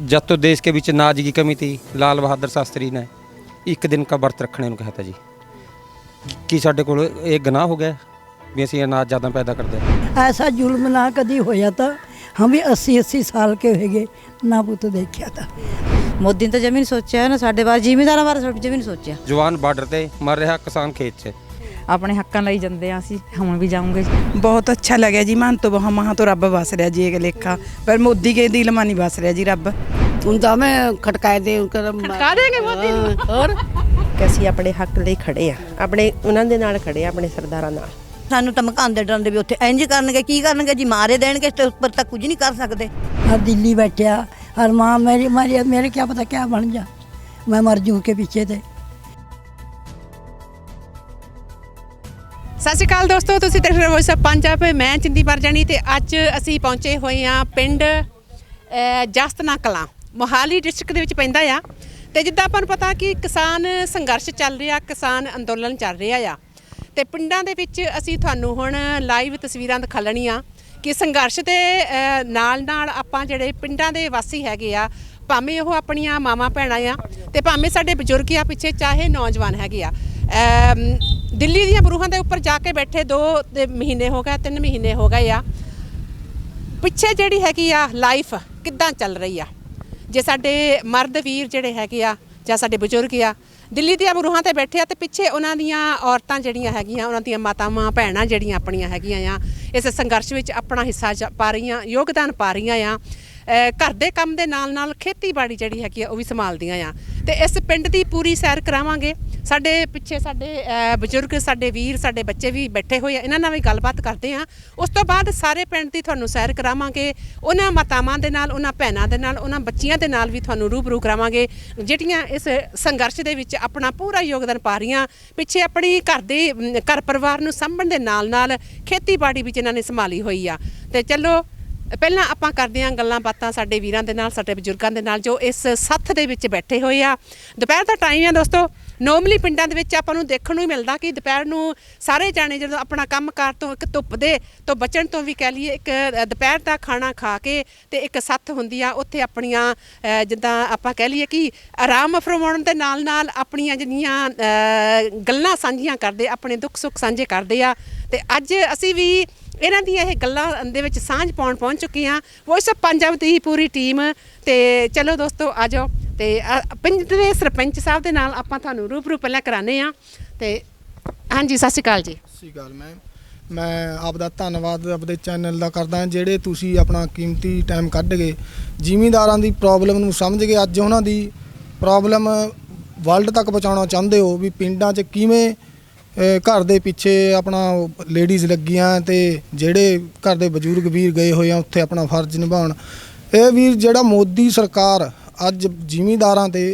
जब तो देश के बीच अनाज की कमी थी, लाल बहादुर शास्त्री ने एक दिन का व्रत रखने को कहा था जी कि साढ़े को एक गुनाह हो गया भी असं अनाज ज़्यादा पैदा करते हैं। ऐसा जुल्म ना कभी होया था। हम भी 80-80 साल के हो गए ना पुत देखा था। मोदी ने तो जमीन सोचा ना साढ़े बारे जिमीदारों बारे जमीन सोचा। जवान बार्डर से मर रहा किसान खेत से अपने हक्कां ਲਈ ਜਾਂਦੇ ਆ ਅਸੀਂ हम भी जाऊंगे। बहुत अच्छा लगे जी मन तो वहाँ तो रब बस रहा जी एक लेखा पर मोदी के दिल में नहीं बस रहा जी रब। ਹੁਣ ਤਾਂ ਮੈਂ ਖਟਕਾਏ ਦੇ ਖਟਕਾ ਦੇਗੇ ਮੋਦੀ ਨੂੰ। ਹੋਰ ਕਿ ਅਸੀਂ ਆਪਣੇ ਹੱਕ ਲਈ ਖੜੇ ਆ, ਆਪਣੇ ਉਹਨਾਂ ਦੇ ਨਾਲ ਖੜੇ ਆ, ਆਪਣੇ ਸਰਦਾਰਾਂ ਨਾਲ। ਸਾਨੂੰ ਧਮਕਾਉਂਦੇ ਡਰਦੇ ਵੀ ਉੱਥੇ ਇੰਜ ਕਰਨਗੇ, ਕੀ ਕਰਨਗੇ ਜੀ, ਮਾਰੇ ਦੇਣਗੇ, ਇਸ ਤੋਂ ਉੱਪਰ ਤਾਂ ਕੁਝ ਨਹੀਂ ਕਰ ਸਕਦੇ। हर दिल्ली बैठा हर माँ मेरे क्या पता क्या बन जा, मैं मर जूँ के पीछे थे। ਸਤਿ ਸ਼੍ਰੀ ਅਕਾਲ ਦੋਸਤੋ, ਤੁਸੀਂ ਦੇਖ ਰਹੇ ਹੋ ਵੌਇਸ ਆਫ ਪੰਜਾਬ। ਮੈਂ ਚਿੰਦੀ ਪਰਜਾਣੀ ਤੇ ਅੱਜ ਅਸੀਂ ਪਹੁੰਚੇ ਹੋਏ ਹਾਂ ਪਿੰਡ ਜਸਤਨਾ ਕਲਾਂ, ਮੋਹਾਲੀ ਡਿਸਟ੍ਰਿਕਟ ਦੇ ਵਿੱਚ ਪੈਂਦਾ ਆ। ਤੇ ਜਿੱਦਾਂ ਆਪਾਂ ਨੂੰ ਪਤਾ ਕਿ ਕਿਸਾਨ ਸੰਘਰਸ਼ ਚੱਲ ਰਿਹਾ, ਕਿਸਾਨ ਅੰਦੋਲਨ ਚੱਲ ਰਿਹਾ ਆ ਤੇ ਪਿੰਡਾਂ ਦੇ ਵਿੱਚ ਅਸੀਂ ਤੁਹਾਨੂੰ ਹੁਣ ਲਾਈਵ ਤਸਵੀਰਾਂ ਦਿਖਾਲਣੀਆਂ ਕਿ ਸੰਘਰਸ਼ ਦੇ ਨਾਲ ਨਾਲ ਆਪਾਂ ਜਿਹੜੇ ਪਿੰਡਾਂ ਦੇ ਵਾਸੀ ਹੈਗੇ ਆ, ਭਾਵੇਂ ਉਹ ਆਪਣੀਆਂ ਮਾਵਾਂ ਭੈਣਾਂ ਆ ਤੇ ਭਾਵੇਂ ਸਾਡੇ ਬਜ਼ੁਰਗ ਆ ਪਿੱਛੇ, ਚਾਹੇ ਨੌਜਵਾਨ ਹੈਗੇ ਆ, ਦਿੱਲੀ ਦੀਆਂ ਬਰੂਹਾਂ ਦੇ ਉੱਪਰ ਜਾ ਕੇ ਬੈਠੇ 2 ਮਹੀਨੇ ਹੋ ਗਏ, 3 ਮਹੀਨੇ ਹੋ ਗਏ ਆ। ਪਿੱਛੇ ਜਿਹੜੀ ਹੈਗੀ ਆ ਲਾਈਫ ਕਿੱਦਾਂ ਚੱਲ ਰਹੀ ਆ, ਜੇ ਸਾਡੇ ਮਰਦ ਵੀਰ ਜਿਹੜੇ ਹੈਗੇ ਆ ਜਾਂ ਸਾਡੇ ਬਜ਼ੁਰਗ ਆ ਦਿੱਲੀ ਦੀਆਂ ਬਰੂਹਾਂ ਤੇ ਬੈਠੇ ਆ ਤੇ ਪਿੱਛੇ ਉਹਨਾਂ ਦੀਆਂ ਔਰਤਾਂ ਜਿਹੜੀਆਂ ਹੈਗੀਆਂ, ਉਹਨਾਂ ਦੀਆਂ ਮਾਤਾਵਾਂ ਭੈਣਾਂ ਜਿਹੜੀਆਂ ਆਪਣੀਆਂ ਹੈਗੀਆਂ ਆ, ਇਸ ਸੰਘਰਸ਼ ਵਿੱਚ ਆਪਣਾ ਹਿੱਸਾ ਪਾ ਰਹੀਆਂ, ਯੋਗਦਾਨ ਪਾ ਰਹੀਆਂ ਆ। ਘਰ ਦੇ ਕੰਮ ਦੇ ਨਾਲ ਨਾਲ ਖੇਤੀਬਾੜੀ ਜਿਹੜੀ ਹੈਗੀ ਆ ਉਹ ਵੀ ਸੰਭਾਲਦੀਆਂ ਆ। ਤੇ ਇਸ ਪਿੰਡ ਦੀ ਪੂਰੀ ਸੈਰ ਕਰਾਵਾਂਗੇ। ਸਾਡੇ ਪਿੱਛੇ ਸਾਡੇ ਬਜ਼ੁਰਗ, ਸਾਡੇ ਵੀਰ, ਸਾਡੇ ਬੱਚੇ ਵੀ ਬੈਠੇ ਹੋਏ ਆ, ਇਹਨਾਂ ਨਾਲ ਵੀ ਗੱਲਬਾਤ ਕਰਦੇ ਆ। ਉਸ ਤੋਂ ਬਾਅਦ ਸਾਰੇ ਪਿੰਡ ਦੀ ਤੁਹਾਨੂੰ ਸੈਰ ਕਰਾਵਾਂਗੇ, ਉਹਨਾਂ ਮਾਤਾਵਾਂ ਦੇ ਨਾਲ, ਉਹਨਾਂ ਭੈਣਾਂ ਦੇ ਨਾਲ, ਉਹਨਾਂ ਬੱਚੀਆਂ ਦੇ ਨਾਲ ਵੀ ਤੁਹਾਨੂੰ ਰੂਬਰੂ ਕਰਾਵਾਂਗੇ ਜਿਹੜੀਆਂ ਇਸ ਸੰਘਰਸ਼ ਦੇ ਵਿੱਚ ਆਪਣਾ ਪੂਰਾ ਯੋਗਦਾਨ ਪਾ ਰਹੀਆਂ। ਪਿੱਛੇ ਆਪਣੀ ਘਰ ਪਰਿਵਾਰ ਨੂੰ ਸਾਂਭਣ ਦੇ ਨਾਲ ਨਾਲ ਖੇਤੀਬਾੜੀ ਵੀ ਜਿਨ੍ਹਾਂ ਨੇ ਸੰਭਾਲੀ ਹੋਈ ਆ। ਤੇ ਚਲੋ ਪਹਿਲਾਂ ਆਪਾਂ ਕਰਦੇ ਹਾਂ ਗੱਲਾਂ ਬਾਤਾਂ ਸਾਡੇ ਵੀਰਾਂ ਦੇ ਨਾਲ, ਸਾਡੇ ਬਜ਼ੁਰਗਾਂ ਦੇ ਨਾਲ ਜੋ ਇਸ ਸੱਥ ਦੇ ਵਿੱਚ ਬੈਠੇ ਹੋਏ ਆ। ਦੁਪਹਿਰ ਦਾ ਟਾਈਮ ਆ ਦੋਸਤੋ। ਨੋਰਮਲੀ ਪਿੰਡਾਂ ਦੇ ਵਿੱਚ ਆਪਾਂ ਨੂੰ ਦੇਖਣ ਨੂੰ ਹੀ ਮਿਲਦਾ ਕਿ ਦੁਪਹਿਰ ਨੂੰ ਸਾਰੇ ਜਾਣੇ ਜਦੋਂ ਆਪਣਾ ਕੰਮਕਾਰ ਤੋਂ, ਇੱਕ ਧੁੱਪ ਦੇ ਤੋਂ ਬਚਣ ਤੋਂ ਵੀ ਕਹਿ ਲਈਏ, ਇੱਕ ਦੁਪਹਿਰ ਦਾ ਖਾਣਾ ਖਾ ਕੇ ਤੇ ਇੱਕ ਸੱਥ ਹੁੰਦੀ ਆ, ਉੱਥੇ ਆਪਣੀਆਂ ਜਿੱਦਾਂ ਆਪਾਂ ਕਹਿ ਲਈਏ ਕਿ ਆਰਾਮ ਫਰਮਾਉਣ ਦੇ ਨਾਲ ਨਾਲ ਆਪਣੀਆਂ ਜਿਹੜੀਆਂ ਗੱਲਾਂ ਸਾਂਝੀਆਂ ਕਰਦੇ, ਆਪਣੇ ਦੁੱਖ ਸੁੱਖ ਸਾਂਝੇ ਕਰਦੇ ਆ। ਤੇ ਅੱਜ ਅਸੀਂ ਵੀ ਇਹਨਾਂ ਦੀਆਂ ਇਹ ਗੱਲਾਂ ਦੇ ਵਿੱਚ ਸਾਂਝ ਪਾਉਣ ਪਹੁੰਚ ਚੁੱਕੇ ਹਾਂ, voice of Punjab the Puri team. ਤੇ ਚਲੋ ਦੋਸਤੋ ਆ ਜਾਓ ਤੇ ਪਿੰਡ ਦੇ ਸਰਪੰਚ ਸਾਹਿਬ ਦੇ ਨਾਲ ਆਪਾਂ ਤੁਹਾਨੂੰ ਰੂਬਰੂ ਪਹਿਲਾਂ ਕਰਾਉਂਦੇ ਹਾਂ। ਤੇ ਹਾਂਜੀ, ਸਤਿ ਸ਼੍ਰੀ ਅਕਾਲ ਜੀ। ਸਤਿ ਸ਼੍ਰੀ ਅਕਾਲ ਮੈਮ। ਮੈਂ ਆਪ ਦਾ ਧੰਨਵਾਦ ਆਪਦੇ ਚੈਨਲ ਦਾ ਕਰਦਾ ਜਿਹੜੇ ਤੁਸੀਂ ਆਪਣਾ ਕੀਮਤੀ ਟਾਈਮ ਕੱਢ ਕੇ ਜ਼ਿਮੀਂਦਾਰਾਂ ਦੀ ਪ੍ਰੋਬਲਮ ਨੂੰ ਸਮਝ ਕੇ ਅੱਜ ਉਹਨਾਂ ਦੀ ਪ੍ਰੋਬਲਮ ਵਰਲਡ ਤੱਕ ਪਹੁੰਚਾਉਣਾ ਚਾਹੁੰਦੇ ਹੋ ਵੀ ਪਿੰਡਾਂ 'ਚ ਕਿਵੇਂ ਘਰ ਦੇ ਪਿੱਛੇ ਆਪਣਾ ਲੇਡੀਜ਼ ਲੱਗੀਆਂ ਤੇ ਜਿਹੜੇ ਘਰ ਦੇ ਬਜ਼ੁਰਗ ਵੀਰ ਗਏ ਹੋਏ ਆ ਉੱਥੇ ਆਪਣਾ ਫਰਜ਼ ਨਿਭਾਉਣ। ਇਹ ਵੀਰ ਜਿਹੜਾ ਮੋਦੀ ਸਰਕਾਰ ਅੱਜ ਜ਼ਿਮੀਂਦਾਰਾਂ 'ਤੇ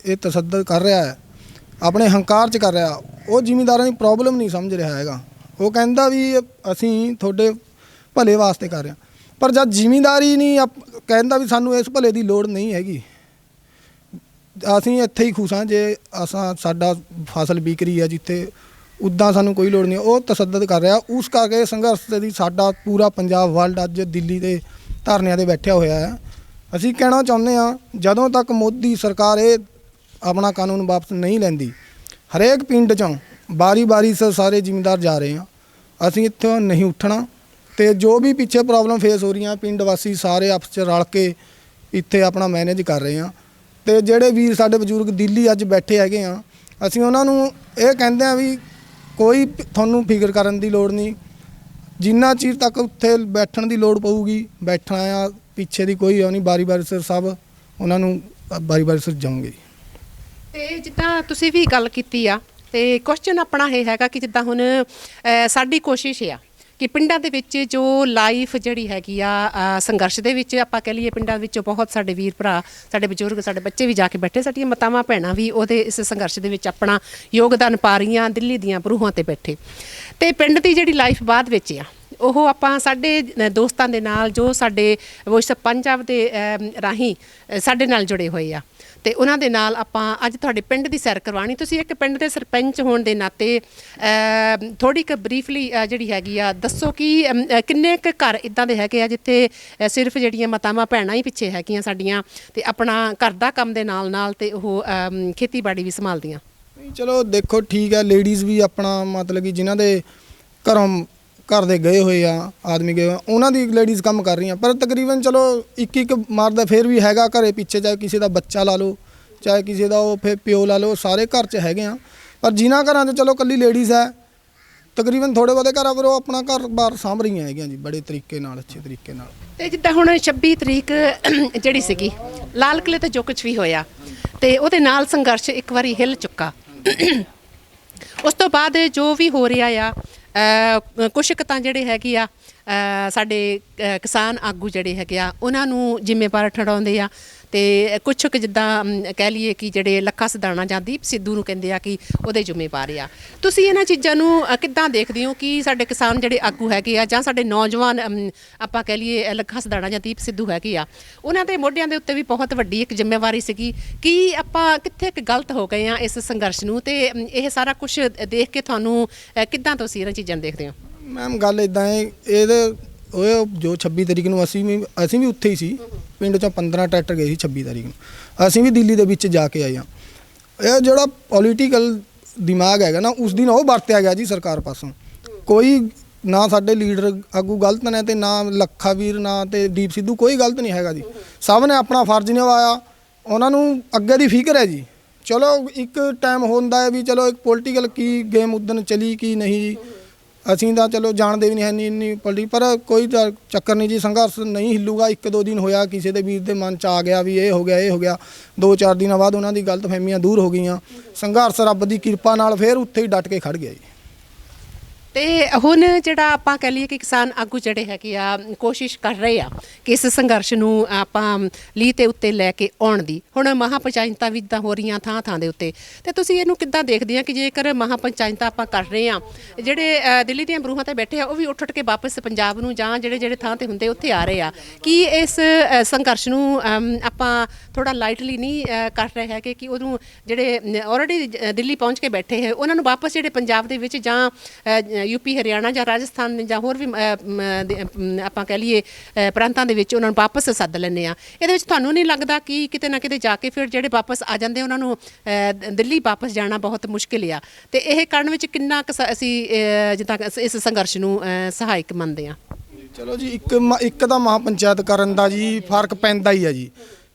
ਇਹ ਤਸ਼ੱਦਦ ਕਰ ਰਿਹਾ ਹੈ, ਆਪਣੇ ਹੰਕਾਰ 'ਚ ਕਰ ਰਿਹਾ, ਉਹ ਜ਼ਿਮੀਂਦਾਰਾਂ ਦੀ ਪ੍ਰੋਬਲਮ ਨਹੀਂ ਸਮਝ ਰਿਹਾ ਹੈਗਾ। ਉਹ ਕਹਿੰਦਾ ਵੀ ਅਸੀਂ ਤੁਹਾਡੇ ਭਲੇ ਵਾਸਤੇ ਕਰ ਰਹੇ ਹਾਂ, ਪਰ ਜਦ ਜ਼ਿਮੀਂਦਾਰੀ ਨਹੀਂ ਕਹਿੰਦਾ ਵੀ ਸਾਨੂੰ ਇਸ ਭਲੇ ਦੀ ਲੋੜ ਨਹੀਂ ਹੈਗੀ, ਅਸੀਂ ਇੱਥੇ ਹੀ ਖੁਸ਼ ਹਾਂ ਜੇ ਸਾਡਾ ਫਸਲ ਵਿਕ ਰਹੀ ਹੈ ਜਿੱਥੇ, ਉੱਦਾਂ ਸਾਨੂੰ ਕੋਈ ਲੋੜ ਨਹੀਂ। ਉਹ ਤਸ਼ੱਦਦ ਕਰ ਰਿਹਾ, ਉਸ ਕਰਕੇ ਸੰਘਰਸ਼ ਦੀ ਸਾਡਾ ਪੂਰਾ ਪੰਜਾਬ ਵਰਲਡ ਅੱਜ ਦਿੱਲੀ ਦੇ ਧਰਨਿਆਂ 'ਤੇ ਬੈਠਿਆ ਹੋਇਆ ਹੈ। ਅਸੀਂ ਕਹਿਣਾ ਚਾਹੁੰਦੇ ਹਾਂ ਜਦੋਂ ਤੱਕ ਮੋਦੀ ਸਰਕਾਰ ਇਹ ਆਪਣਾ ਕਾਨੂੰਨ ਵਾਪਸ ਨਹੀਂ ਲੈਂਦੀ, ਹਰੇਕ ਪਿੰਡ 'ਚੋਂ ਬਾਰੀ ਸਾਰੇ ਜ਼ਿਮੀਂਦਾਰ ਜਾ ਰਹੇ ਹਾਂ, ਅਸੀਂ ਇੱਥੋਂ ਨਹੀਂ ਉੱਠਣਾ। ਤੇ ਜੋ ਵੀ ਪਿੱਛੇ ਪ੍ਰੋਬਲਮ ਫੇਸ ਹੋ ਰਹੀਆਂ ਪਿੰਡ ਵਾਸੀ ਸਾਰੇ ਆਪਸ 'ਚ ਰਲ ਕੇ ਇੱਥੇ ਆਪਣਾ ਮੈਨੇਜ ਕਰ ਰਹੇ ਹਾਂ। ਤੇ ਜਿਹੜੇ ਵੀਰ ਸਾਡੇ ਬਜ਼ੁਰਗ ਦਿੱਲੀ ਅੱਜ ਬੈਠੇ ਹੈਗੇ ਆ, ਅਸੀਂ ਉਹਨਾਂ ਨੂੰ ਇਹ ਕਹਿੰਦੇ ਹਾਂ ਵੀ ਕੋਈ ਤੁਹਾਨੂੰ ਫਿਕਰ ਕਰਨ ਦੀ ਲੋੜ ਨਹੀਂ, ਜਿੰਨਾ ਚਿਰ ਤੱਕ ਉੱਥੇ ਬੈਠਣ ਦੀ ਲੋੜ ਪਊਗੀ ਬੈਠਣਾ ਆ, ਪਿੱਛੇ ਦੀ ਕੋਈ ਉਹ ਨਹੀਂ, ਬਾਰੀ ਸਿਰ ਸਭ ਉਹਨਾਂ ਨੂੰ ਬਾਰੀ ਸਿਰ ਜਾਊਂਗੇ। ਤੇ ਜਿੱਦਾਂ ਤੁਸੀਂ ਵੀ ਗੱਲ ਕੀਤੀ ਆ ਤੇ ਕੁਐਸਚਨ ਆਪਣਾ ਇਹ ਹੈਗਾ ਕਿ ਜਿੱਦਾਂ ਹੁਣ ਸਾਡੀ ਕੋਸ਼ਿਸ਼ ਆ ਕਿ ਪਿੰਡਾਂ ਦੇ ਵਿੱਚ ਜੋ ਲਾਈਫ ਜਿਹੜੀ ਹੈਗੀ ਆ ਸੰਘਰਸ਼ ਦੇ ਵਿੱਚ ਆਪਾਂ ਕਹਿ ਲਈਏ, ਪਿੰਡਾਂ ਵਿੱਚ ਬਹੁਤ ਸਾਡੇ ਵੀਰ ਭਰਾ, ਸਾਡੇ ਬਜ਼ੁਰਗ, ਸਾਡੇ ਬੱਚੇ ਵੀ ਜਾ ਕੇ ਬੈਠੇ, ਸਾਡੀਆਂ ਮਾਤਾਵਾਂ ਭੈਣਾਂ ਵੀ ਉਹਦੇ ਇਸ ਸੰਘਰਸ਼ ਦੇ ਵਿੱਚ ਆਪਣਾ ਯੋਗਦਾਨ ਪਾ ਰਹੀਆਂ, ਦਿੱਲੀ ਦੀਆਂ ਬਰੂਹਾਂ 'ਤੇ ਬੈਠੇ। ਤੇ ਪਿੰਡ ਦੀ ਜਿਹੜੀ ਲਾਈਫ ਬਾਅਦ ਵਿੱਚ ਆ ਉਹ ਆਪਾਂ ਸਾਡੇ ਦੋਸਤਾਂ ਦੇ ਨਾਲ ਜੋ ਸਾਡੇ ਵੌਇਸ ਆਫ ਪੰਜਾਬ ਦੇ ਰਾਹੀਂ ਸਾਡੇ ਨਾਲ ਜੁੜੇ ਹੋਏ ਆ ਤੇ ਉਹਨਾਂ ਦੇ ਨਾਲ ਆਪਾਂ ਅੱਜ ਤੁਹਾਡੇ ਪਿੰਡ ਦੀ ਸੈਰ ਕਰਵਾਣੀ। ਤੁਸੀਂ ਇੱਕ ਪਿੰਡ ਦੇ ਸਰਪੰਚ ਹੋਣ ਦੇ ਨਾਤੇ ਥੋੜੀ ਕੁ ਬਰੀਫਲੀ ਜਿਹੜੀ ਹੈਗੀ ਆ ਦੱਸੋ ਕਿ ਕਿੰਨੇ ਕੁ ਘਰ ਇਦਾਂ ਦੇ ਹੈਗੇ ਆ ਜਿੱਥੇ ਸਿਰਫ ਜਿਹੜੀਆਂ ਮਾਤਾਵਾਂ ਭੈਣਾਂ ਹੀ ਪਿੱਛੇ ਹੈਗੀਆਂ ਸਾਡੀਆਂ ਤੇ ਆਪਣਾ ਘਰ ਦਾ ਕੰਮ ਦੇ ਨਾਲ ਨਾਲ ਤੇ ਉਹ ਖੇਤੀਬਾੜੀ ਵੀ ਸੰਭਾਲਦੀਆਂ। ਚਲੋ ਦੇਖੋ ਠੀਕ ਹੈ, ਲੇਡੀਜ਼ ਵੀ ਆਪਣਾ ਮਤਲਬ ਕਿ ਜਿਨ੍ਹਾਂ ਦੇ ਘਰ ਦੇ ਗਏ ਹੋਏ ਆ ਆਦਮੀ ਗਏ ਹੋਏ ਉਹਨਾਂ ਦੀ ਲੇਡੀਜ਼ ਕੰਮ ਕਰ ਰਹੀਆਂ, ਪਰ ਤਕਰੀਬਨ ਚਲੋ ਇੱਕ ਮਰਦ ਫਿਰ ਵੀ ਹੈਗਾ ਘਰੇ ਪਿੱਛੇ, ਚਾਹੇ ਕਿਸੇ ਦਾ ਬੱਚਾ ਲਾ ਲਓ ਚਾਹੇ ਕਿਸੇ ਦਾ ਉਹ ਫਿਰ ਪਿਓ ਲਾ ਲਓ, ਸਾਰੇ ਘਰ 'ਚ ਹੈਗੇ ਆ। ਪਰ ਜਿਨ੍ਹਾਂ ਘਰਾਂ 'ਚ ਚਲੋ ਇਕੱਲੀ ਲੇਡੀਜ਼ ਹੈ ਤਕਰੀਬਨ ਥੋੜ੍ਹੇ ਬਹੁਤੇ ਘਰਾਂ ਪਰ ਉਹ ਆਪਣਾ ਘਰ-ਬਾਰ ਸਾਂਭ ਰਹੀਆਂ ਹੈਗੀਆਂ ਜੀ ਬੜੇ ਤਰੀਕੇ ਨਾਲ, ਅੱਛੇ ਤਰੀਕੇ ਨਾਲ। ਤੇ ਜਿੱਦਾਂ ਹੁਣ 26 ਤਰੀਕ ਜਿਹੜੀ ਸੀਗੀ ਲਾਲ ਕਿਲੇ ਤੇ ਜੋ ਕੁਝ ਵੀ ਹੋਇਆ ਤੇ ਉਹਦੇ ਨਾਲ ਸੰਘਰਸ਼ ਇੱਕ ਵਾਰੀ ਹਿੱਲ ਚੁੱਕਾ। ਉਸ ਤੋਂ ਬਾਅਦ ਜੋ ਵੀ ਹੋ ਰਿਹਾ ਆ ਕੁਛ ਕੁ ਤਾਂ ਜਿਹੜੇ ਹੈਗੇ ਆ ਸਾਡੇ ਕਿਸਾਨ ਆਗੂ ਜਿਹੜੇ ਹੈਗੇ ਆ ਉਹਨਾਂ ਨੂੰ ਜ਼ਿੰਮੇਵਾਰ ਠਹਿਰਾਉਂਦੇ ਆ ਤੇ ਕੁਛ ਕੁ ਜਿੱਦਾਂ ਕਹਿ ਲਈਏ ਕਿ ਜਿਹੜੇ ਲੱਖਾ ਸਿਧਾਣਾ ਜਾਂ ਦੀਪ ਸਿੱਧੂ ਨੂੰ ਕਹਿੰਦੇ ਆ ਕਿ ਉਹਦੇ ਜ਼ਿੰਮੇਵਾਰ ਆ। ਤੁਸੀਂ ਇਹਨਾਂ ਚੀਜ਼ਾਂ ਨੂੰ ਕਿੱਦਾਂ ਦੇਖਦੇ ਹੋ ਕਿ ਸਾਡੇ ਕਿਸਾਨ ਜਿਹੜੇ ਆਗੂ ਹੈਗੇ ਆ ਜਾਂ ਸਾਡੇ ਨੌਜਵਾਨ ਆਪਾਂ ਕਹਿ ਲਈਏ ਲੱਖਾ ਸਿਧਾਣਾ ਜਾਂ ਦੀਪ ਸਿੱਧੂ ਹੈਗੇ ਆ ਉਹਨਾਂ ਦੇ ਮੋਢਿਆਂ ਦੇ ਉੱਤੇ ਵੀ ਬਹੁਤ ਵੱਡੀ ਇੱਕ ਜ਼ਿੰਮੇਵਾਰੀ ਸੀਗੀ ਕਿ ਆਪਾਂ ਕਿੱਥੇ ਇੱਕ ਗਲਤ ਹੋ ਗਏ ਆ ਇਸ ਸੰਘਰਸ਼ ਨੂੰ ਤੇ ਇਹ ਸਾਰਾ ਕੁਝ ਦੇਖ ਕੇ ਤੁਹਾਨੂੰ ਕਿੱਦਾਂ ਤੁਸੀਂ ਇਹਨਾਂ ਚੀਜ਼ਾਂ ਨੂੰ ਦੇਖਦੇ ਹੋ? ਮੈਮ ਗੱਲ ਇੱਦਾਂ ਹੈ, ਇਹਦੇ ਉਹ ਜੋ 26 ਤਰੀਕ ਨੂੰ ਅਸੀਂ ਵੀ ਉੱਥੇ ਹੀ ਸੀ, ਪਿੰਡ 'ਚੋਂ 15 ਟਰੈਕਟਰ ਗਏ ਸੀ 26 ਤਰੀਕ ਨੂੰ। ਅਸੀਂ ਵੀ ਦਿੱਲੀ ਦੇ ਵਿੱਚ ਜਾ ਕੇ ਆਏ ਹਾਂ। ਇਹ ਜਿਹੜਾ ਪੋਲੀਟੀਕਲ ਦਿਮਾਗ ਹੈਗਾ ਨਾ ਉਸ ਦਿਨ ਉਹ ਵਰਤਿਆ ਗਿਆ ਜੀ ਸਰਕਾਰ ਪਾਸੋਂ। ਕੋਈ ਨਾ ਸਾਡੇ ਲੀਡਰ ਆਗੂ ਗਲਤ ਨੇ ਤੇ ਨਾ ਲੱਖਾ ਵੀਰ ਨਾ ਤੇ ਦੀਪ ਸਿੱਧੂ ਕੋਈ ਗਲਤ ਨਹੀਂ ਹੈਗਾ ਜੀ, ਸਭ ਨੇ ਆਪਣਾ ਫਰਜ਼ ਨਿਭਾਇਆ। ਉਹਨਾਂ ਨੂੰ ਅੱਗੇ ਦੀ ਫਿਕਰ ਹੈ ਜੀ। ਚਲੋ ਇੱਕ ਟਾਈਮ ਹੁੰਦਾ ਹੈ ਵੀ ਚਲੋ ਇੱਕ ਪੋਲੀਟੀਕਲ ਕੀ ਗੇਮ ਉਦਣ ਚਲੀ ਕੀ ਨਹੀਂ ਜੀ, ਅਸੀਂ ਤਾਂ ਚਲੋ ਜਾਣਦੇ ਵੀ ਨਹੀਂ ਹੈ ਇੰਨੀ ਪੋਲੀਟਿਕ, ਪਰ ਕੋਈ ਚੱਕਰ ਨਹੀਂ ਜੀ, ਸੰਘਰਸ਼ ਨਹੀਂ ਹਿੱਲੂਗਾ। 1-2 ਦਿਨ ਹੋਇਆ ਕਿਸੇ ਦੇ ਵੀਰ ਦੇ ਮਨ 'ਚ ਆ ਗਿਆ ਵੀ ਇਹ ਹੋ ਗਿਆ 2-4 ਦਿਨਾਂ ਬਾਅਦ ਉਹਨਾਂ ਦੀ ਗਲਤਫਹਿਮੀਆਂ ਦੂਰ ਹੋ ਗਈਆਂ। ਸੰਘਰਸ਼ ਰੱਬ ਦੀ ਕਿਰਪਾ ਨਾਲ ਫਿਰ ਉੱਥੇ ਹੀ ਡਟ ਕੇ ਖੜ ਗਿਆ ਜੀ। ਤੇ ਹੁਣ ਜਿਹੜਾ ਆਪਾਂ ਕਹਿ ਲਈਏ ਕਿ ਕਿਸਾਨ ਆਗੂ ਜਿਹੜੇ ਹੈਗੇ ਆ ਕੋਸ਼ਿਸ਼ ਕਰ ਰਹੇ ਆ ਕਿ ਇਸ ਸੰਘਰਸ਼ ਨੂੰ ਆਪਾਂ ਲੀਹ ਤੇ ਉੱਤੇ ਲੈ ਕੇ ਆਉਣ ਦੀ। ਹੁਣ ਮਹਾਪੰਚਾਇਤਾਂ ਵੀ ਤਾਂ ਹੋ ਰਹੀਆਂ ਥਾਂ ਦੇ ਉੱਤੇ, ਤੇ ਤੁਸੀਂ ਇਹਨੂੰ ਕਿੱਦਾਂ ਦੇਖਦੇ ਆ ਕਿ ਜੇਕਰ ਮਹਾਪੰਚਾਇਤਾਂ ਆਪਾਂ ਕਰ ਰਹੇ ਆ, ਜਿਹੜੇ ਦਿੱਲੀ ਦੀਆਂ ਬਰੂਹਾਂ ਤੇ ਬੈਠੇ ਆ ਉਹ ਵੀ ਉੱਠ ਕੇ ਵਾਪਸ ਪੰਜਾਬ ਨੂੰ ਜਾਂ ਜਿਹੜੇ ਥਾਂ ਤੇ ਹੁੰਦੇ ਉੱਥੇ ਆ ਰਹੇ ਆ, ਕਿ ਇਸ ਸੰਘਰਸ਼ ਨੂੰ ਆਪਾਂ ਥੋੜਾ ਲਾਈਟਲੀ ਨਹੀਂ ਕਰ ਰਹੇ ਹੈਗੇ ਕਿ ਉਹਨੂੰ ਜਿਹੜੇ ਆਲਰੇਡੀ ਦਿੱਲੀ ਪਹੁੰਚ ਕੇ ਬੈਠੇ ਹੈ ਉਹਨਾਂ ਨੂੰ ਵਾਪਸ ਜਿਹੜੇ ਪੰਜਾਬ ਦੇ ਵਿੱਚ ਜਾਂ ਯੂਪੀ ਹਰਿਆਣਾ ਜਾਂ ਰਾਜਸਥਾਨ ਜਾਂ ਹੋਰ ਵੀ ਆਪਾਂ ਕਹਿ ਲਈਏ ਪ੍ਰਾਂਤਾਂ ਦੇ ਵਿੱਚ ਉਹਨਾਂ ਨੂੰ ਵਾਪਸ ਸੱਦ ਲੈਂਦੇ ਆ। ਇਹਦੇ ਵਿੱਚ ਤੁਹਾਨੂੰ ਨਹੀਂ ਲੱਗਦਾ ਕਿ ਕਿਤੇ ਨਾ ਕਿਤੇ ਜਾ ਕੇ ਫਿਰ ਜਿਹੜੇ ਵਾਪਸ ਆ ਜਾਂਦੇ ਉਹਨਾਂ ਨੂੰ ਦਿੱਲੀ ਵਾਪਸ ਜਾਣਾ ਬਹੁਤ ਮੁਸ਼ਕਿਲ ਆ, ਤੇ ਇਹ ਕਰਨ ਵਿੱਚ ਕਿੰਨਾ ਕੁ ਅਸੀਂ ਜਿੱਦਾਂ ਇਸ ਸੰਘਰਸ਼ ਨੂੰ ਸਹਾਇਕ ਮੰਨਦੇ ਆ? ਚਲੋ ਜੀ ਇੱਕ ਤਾਂ ਮਹਾਪੰਚਾਇਤ ਕਰਨ ਦਾ ਜੀ ਫਰਕ ਪੈਂਦਾ ਹੀ ਹੈ ਜੀ,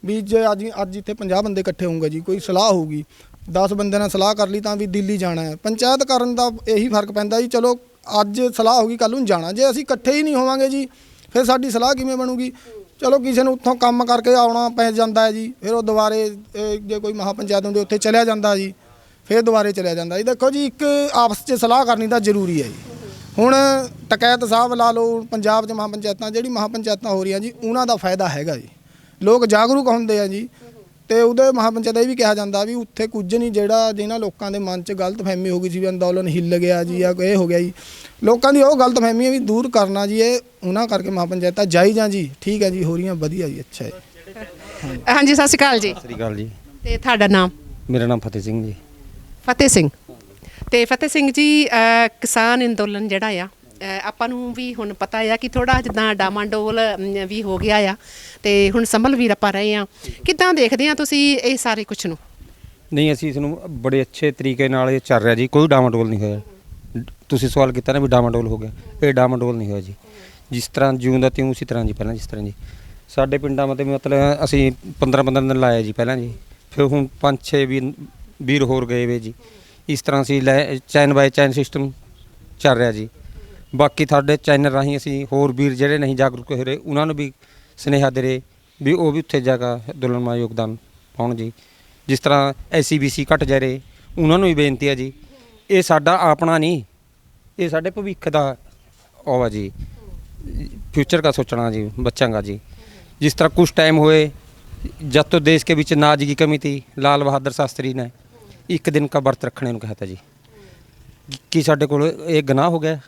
ਵੀ ਜੇ ਅੱਜ ਇੱਥੇ 50 ਬੰਦੇ ਇਕੱਠੇ ਹੋਣਗੇ ਜੀ, ਕੋਈ ਸਲਾਹ ਹੋਊਗੀ 10 ਬੰਦਿਆਂ ਨਾਲ ਸਲਾਹ ਕਰ ਲਈ ਤਾਂ ਵੀ ਦਿੱਲੀ ਜਾਣਾ ਹੈ। ਪੰਚਾਇਤ ਕਰਨ ਦਾ ਇਹੀ ਫਰਕ ਪੈਂਦਾ ਜੀ, ਚਲੋ ਅੱਜ ਸਲਾਹ ਹੋ ਗਈ ਕੱਲ੍ਹ ਨੂੰ ਜਾਣਾ। ਜੇ ਅਸੀਂ ਇਕੱਠੇ ਹੀ ਨਹੀਂ ਹੋਵਾਂਗੇ ਜੀ ਫਿਰ ਸਾਡੀ ਸਲਾਹ ਕਿਵੇਂ ਬਣੂਗੀ? ਚਲੋ ਕਿਸੇ ਨੂੰ ਉੱਥੋਂ ਕੰਮ ਕਰਕੇ ਆਉਣਾ ਪੈ ਜਾਂਦਾ ਹੈ ਜੀ, ਫਿਰ ਉਹ ਦੁਬਾਰੇ ਜੇ ਕੋਈ ਮਹਾਪੰਚਾਇਤ ਹੁੰਦੀ ਉੱਥੇ ਚਲਿਆ ਜਾਂਦਾ ਜੀ, ਫਿਰ ਦੁਬਾਰੇ ਚਲਿਆ ਜਾਂਦਾ ਜੀ। ਦੇਖੋ ਜੀ ਇੱਕ ਆਪਸ 'ਚ ਸਲਾਹ ਕਰਨੀ ਤਾਂ ਜ਼ਰੂਰੀ ਹੈ ਜੀ। ਹੁਣ ਟਕੈਤ ਸਾਹਿਬ ਲਾ ਲਓ, ਪੰਜਾਬ 'ਚ ਜਿਹੜੀ ਮਹਾਪੰਚਾਇਤਾਂ ਹੋ ਰਹੀਆਂ ਜੀ ਉਹਨਾਂ ਦਾ ਫਾਇਦਾ ਹੈਗਾ ਜੀ, ਲੋਕ ਜਾਗਰੂਕ ਹੁੰਦੇ ਆ ਜੀ। ਤੇ ਉਹਦੇ ਮਹਾਪੰਚਾਇਤ ਇਹ ਵੀ ਕਿਹਾ ਜਾਂਦਾ ਵੀ ਉੱਥੇ ਕੁਝ ਨਹੀਂ, ਜਿਹੜਾ ਜਿਹਨਾਂ ਲੋਕਾਂ ਦੇ ਮਨ 'ਚ ਗਲਤਫਹਿਮੀ ਹੋ ਗਈ ਸੀ ਵੀ ਅੰਦੋਲਨ ਹਿੱਲ ਗਿਆ ਜੀ ਜਾਂ ਇਹ ਹੋ ਗਿਆ ਜੀ, ਲੋਕਾਂ ਦੀ ਉਹ ਗਲਤਫਹਿਮੀ ਵੀ ਦੂਰ ਕਰਨਾ ਜੀ। ਇਹ ਉਹਨਾਂ ਕਰਕੇ ਮਹਾਪੰਚਾਇਤਾਂ ਜਾਇਜ਼ਾਂ ਜੀ, ਠੀਕ ਹੈ ਜੀ, ਹੋ ਰਹੀਆਂ ਵਧੀਆ ਜੀ, ਅੱਛਾ ਹੈ। ਹਾਂਜੀ, ਸਤਿ ਸ਼੍ਰੀ ਅਕਾਲ ਜੀ। ਸਤਿ ਸ੍ਰੀ ਅਕਾਲ ਜੀ। ਤੇ ਤੁਹਾਡਾ ਨਾਮ? ਮੇਰਾ ਨਾਮ ਫਤਿਹ ਸਿੰਘ ਜੀ। ਫਤਿਹ ਸਿੰਘ। ਤੇ ਫਤਿਹ ਸਿੰਘ ਜੀ, ਕਿਸਾਨ ਅੰਦੋਲਨ ਜਿਹੜਾ ਆ ਆਪਾਂ ਨੂੰ ਵੀ ਹੁਣ ਪਤਾ ਆ ਕਿ ਥੋੜਾ ਜਿੱਦਾਂ ਡਾਮਾਡੋਲ ਵੀ ਹੋ ਗਿਆ ਆ, ਤੇ ਹੁਣ ਸੰਭਲ ਵੀਰ ਆਪਾਂ ਰਹੇ ਆ, ਕਿੱਦਾਂ ਦੇਖਦੇ ਆ ਤੁਸੀਂ ਇਹ ਸਾਰੇ ਕੁਛ ਨੂੰ? ਨਹੀਂ, ਅਸੀਂ ਇਸ ਨੂੰ ਬੜੇ ਅੱਛੇ ਤਰੀਕੇ ਨਾਲ ਇਹ ਚੱਲ ਰਿਹਾ ਜੀ, ਕੋਈ ਡਾਮਾਡੋਲ ਨਹੀਂ ਹੋਇਆ। ਤੁਸੀਂ ਸਵਾਲ ਕੀਤਾ ਨਾ ਵੀ ਡਾਮਾਡੋਲ ਹੋ ਗਿਆ, ਇਹ ਡਾਮਾਡੋਲ ਨਹੀਂ ਹੋਇਆ ਜੀ। ਜਿਸ ਤਰ੍ਹਾਂ ਜਿਉਂਦਾ ਤਿਉਂ ਉਸੇ ਤਰ੍ਹਾਂ ਜੀ, ਪਹਿਲਾਂ ਜਿਸ ਤਰ੍ਹਾਂ ਜੀ ਸਾਡੇ ਪਿੰਡਾਂ ਮਤਲਬ ਅਸੀਂ 15 ਦਿਨ ਲਾਇਆ ਜੀ ਪਹਿਲਾਂ ਜੀ, ਫਿਰ ਹੁਣ 5-6 ਵੀਰ ਹੋਰ ਗਏ ਵੇ ਜੀ। ਇਸ ਤਰ੍ਹਾਂ ਅਸੀਂ ਚੈਨ ਬਾਏ ਚੈਨ ਸਿਸਟਮ ਚੱਲ ਰਿਹਾ ਜੀ। ਬਾਕੀ ਸਾਡੇ ਚੈਨਲ ਰਾਹੀਂ ਅਸੀਂ ਹੋਰ ਵੀਰ ਜਿਹੜੇ ਨਹੀਂ ਜਾਗਰੂਕ ਹੋ ਰਹੇ ਉਹਨਾਂ ਨੂੰ ਵੀ ਸੁਨੇਹਾ ਦੇ ਰਹੇ ਵੀ ਉਹ ਵੀ ਉੱਥੇ ਜਾ ਕੇ ਅੰਦੋਲਨ ਮਾ ਯੋਗਦਾਨ ਪਾਉਣ ਜੀ। ਜਿਸ ਤਰ੍ਹਾਂ SCBC ਘਟ ਜਾ ਰਹੇ ਉਹਨਾਂ ਨੂੰ ਵੀ ਬੇਨਤੀ ਹੈ ਜੀ, ਇਹ ਸਾਡਾ ਆਪਣਾ ਨਹੀਂ, ਇਹ ਸਾਡੇ ਭਵਿੱਖ ਦਾ ਉਹ ਆ ਜੀ, फ्यूचर का सोचना जी बच्चों का जी। जिस तरह कुछ टाइम हुए जब तो देश के बीच अनाज की कमी थी, लाल बहादुर शास्त्री ने 1 दिन का व्रत रखने को कहा था जी कि साढ़े को एक गुनाह हो गया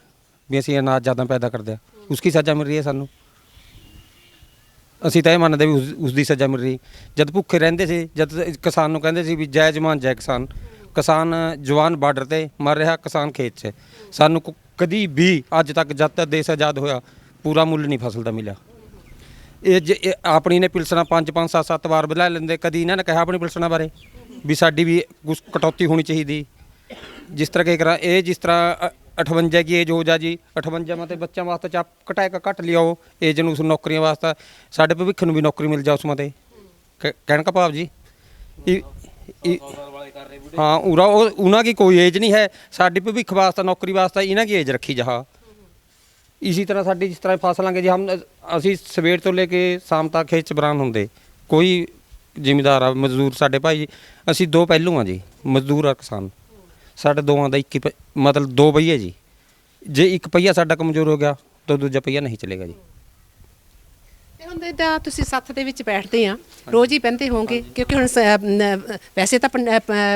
ਵੀ ਅਸੀਂ ਅਨਾਜ ਜ਼ਿਆਦਾ ਪੈਦਾ ਕਰਦੇ ਆ, ਉਸकी ਸਜ਼ਾ ਮਿਲ ਰਹੀ ਹੈ ਸਾਨੂੰ। ਅਸੀਂ ਤਾਂ ਇਹ ਮੰਨਦੇ ਵੀ ਉਸ ਦੀ ਸਜ਼ਾ ਮਿਲ ਰਹੀ। ਜਦ ਭੁੱਖੇ ਰਹਿੰਦੇ ਸੀ, ਜਦ ਕਿਸਾਨ ਨੂੰ ਕਹਿੰਦੇ ਸੀ ਵੀ ਜੈ ਜਵਾਨ ਜੈ ਕਿਸਾਨ, ਕਿਸਾਨ ਜਵਾਨ ਬਾਰਡਰ ਤੇ ਮਰ ਰਿਹਾ, ਕਿਸਾਨ ਖੇਤ 'ਚ। ਸਾਨੂੰ ਕਦੀ ਵੀ ਅੱਜ ਤੱਕ ਜਦ ਤੱਕ ਦੇਸ਼ ਆਜ਼ਾਦ ਹੋਇਆ ਪੂਰਾ ਮੁੱਲ ਨਹੀਂ ਫਸਲ ਦਾ ਮਿਲਿਆ। ਇਹ ਆਪਣੀ ਨੇ ਪਿਲਸਣਾ 5-5 7-7 ਵਾਰ ਬੁਲਾ ਲੈਂਦੇ, ਕਦੀ ਇਹਨਾਂ ਨੇ ਕਿਹਾ ਆਪਣੀ ਪਿਲਸਣਾ ਬਾਰੇ ਵੀ ਸਾਡੀ ਵੀ ਕੁਛ ਕਟੌਤੀ ਹੋਣੀ ਚਾਹੀਦੀ। ਜਿਸ ਤਰ੍ਹਾਂ ਕਿ ਕਰਾਂ ਇਹ ਜਿਸ ਤਰ੍ਹਾਂ 58 की एज हो जा जी, 58 मतलब बच्चों वास्ते चाप घटाए का घट लियाओ एज ਨੂੰ ਉਸ ਨੌਕਰੀਆਂ ਵਾਸਤੇ, ਸਾਡੇ ਭਵਿੱਖ ਨੂੰ ਵੀ ਨੌਕਰੀ ਮਿਲ ਜਾ ਉਸ ਮਤੇ। ਕਹਿਣ का ਭਾਵ जी हाँ उरा उन्हों की कोई एज नहीं है, साड़ी भविख वास्ते नौकरी वास्ते इन्हों की एज रखी जहा। इसी तरह साड़ी जिस तरह फसलों के जी हम असी सवेर तो लेके शाम तक खेत च बरान होंगे, कोई जिमीदार आ मजदूर साढ़े भाई असी दो पहलू हाँ जी, मजदूर आ किसान। साढ़े दोवां दा एक मतलब दो पहिए जी, जे एक पहिया साडा कमज़ोर हो गया तो दूजा पहिया नहीं चलेगा जी। ਤੇ ਹੁਣ ਜਿੱਦਾਂ ਤੁਸੀਂ ਸੱਥ ਦੇ ਵਿੱਚ ਬੈਠਦੇ ਆ, ਰੋਜ਼ ਹੀ ਬਹਿੰਦੇ ਹੋਵੋਗੇ ਕਿਉਂਕਿ ਹੁਣ ਵੈਸੇ ਤਾਂ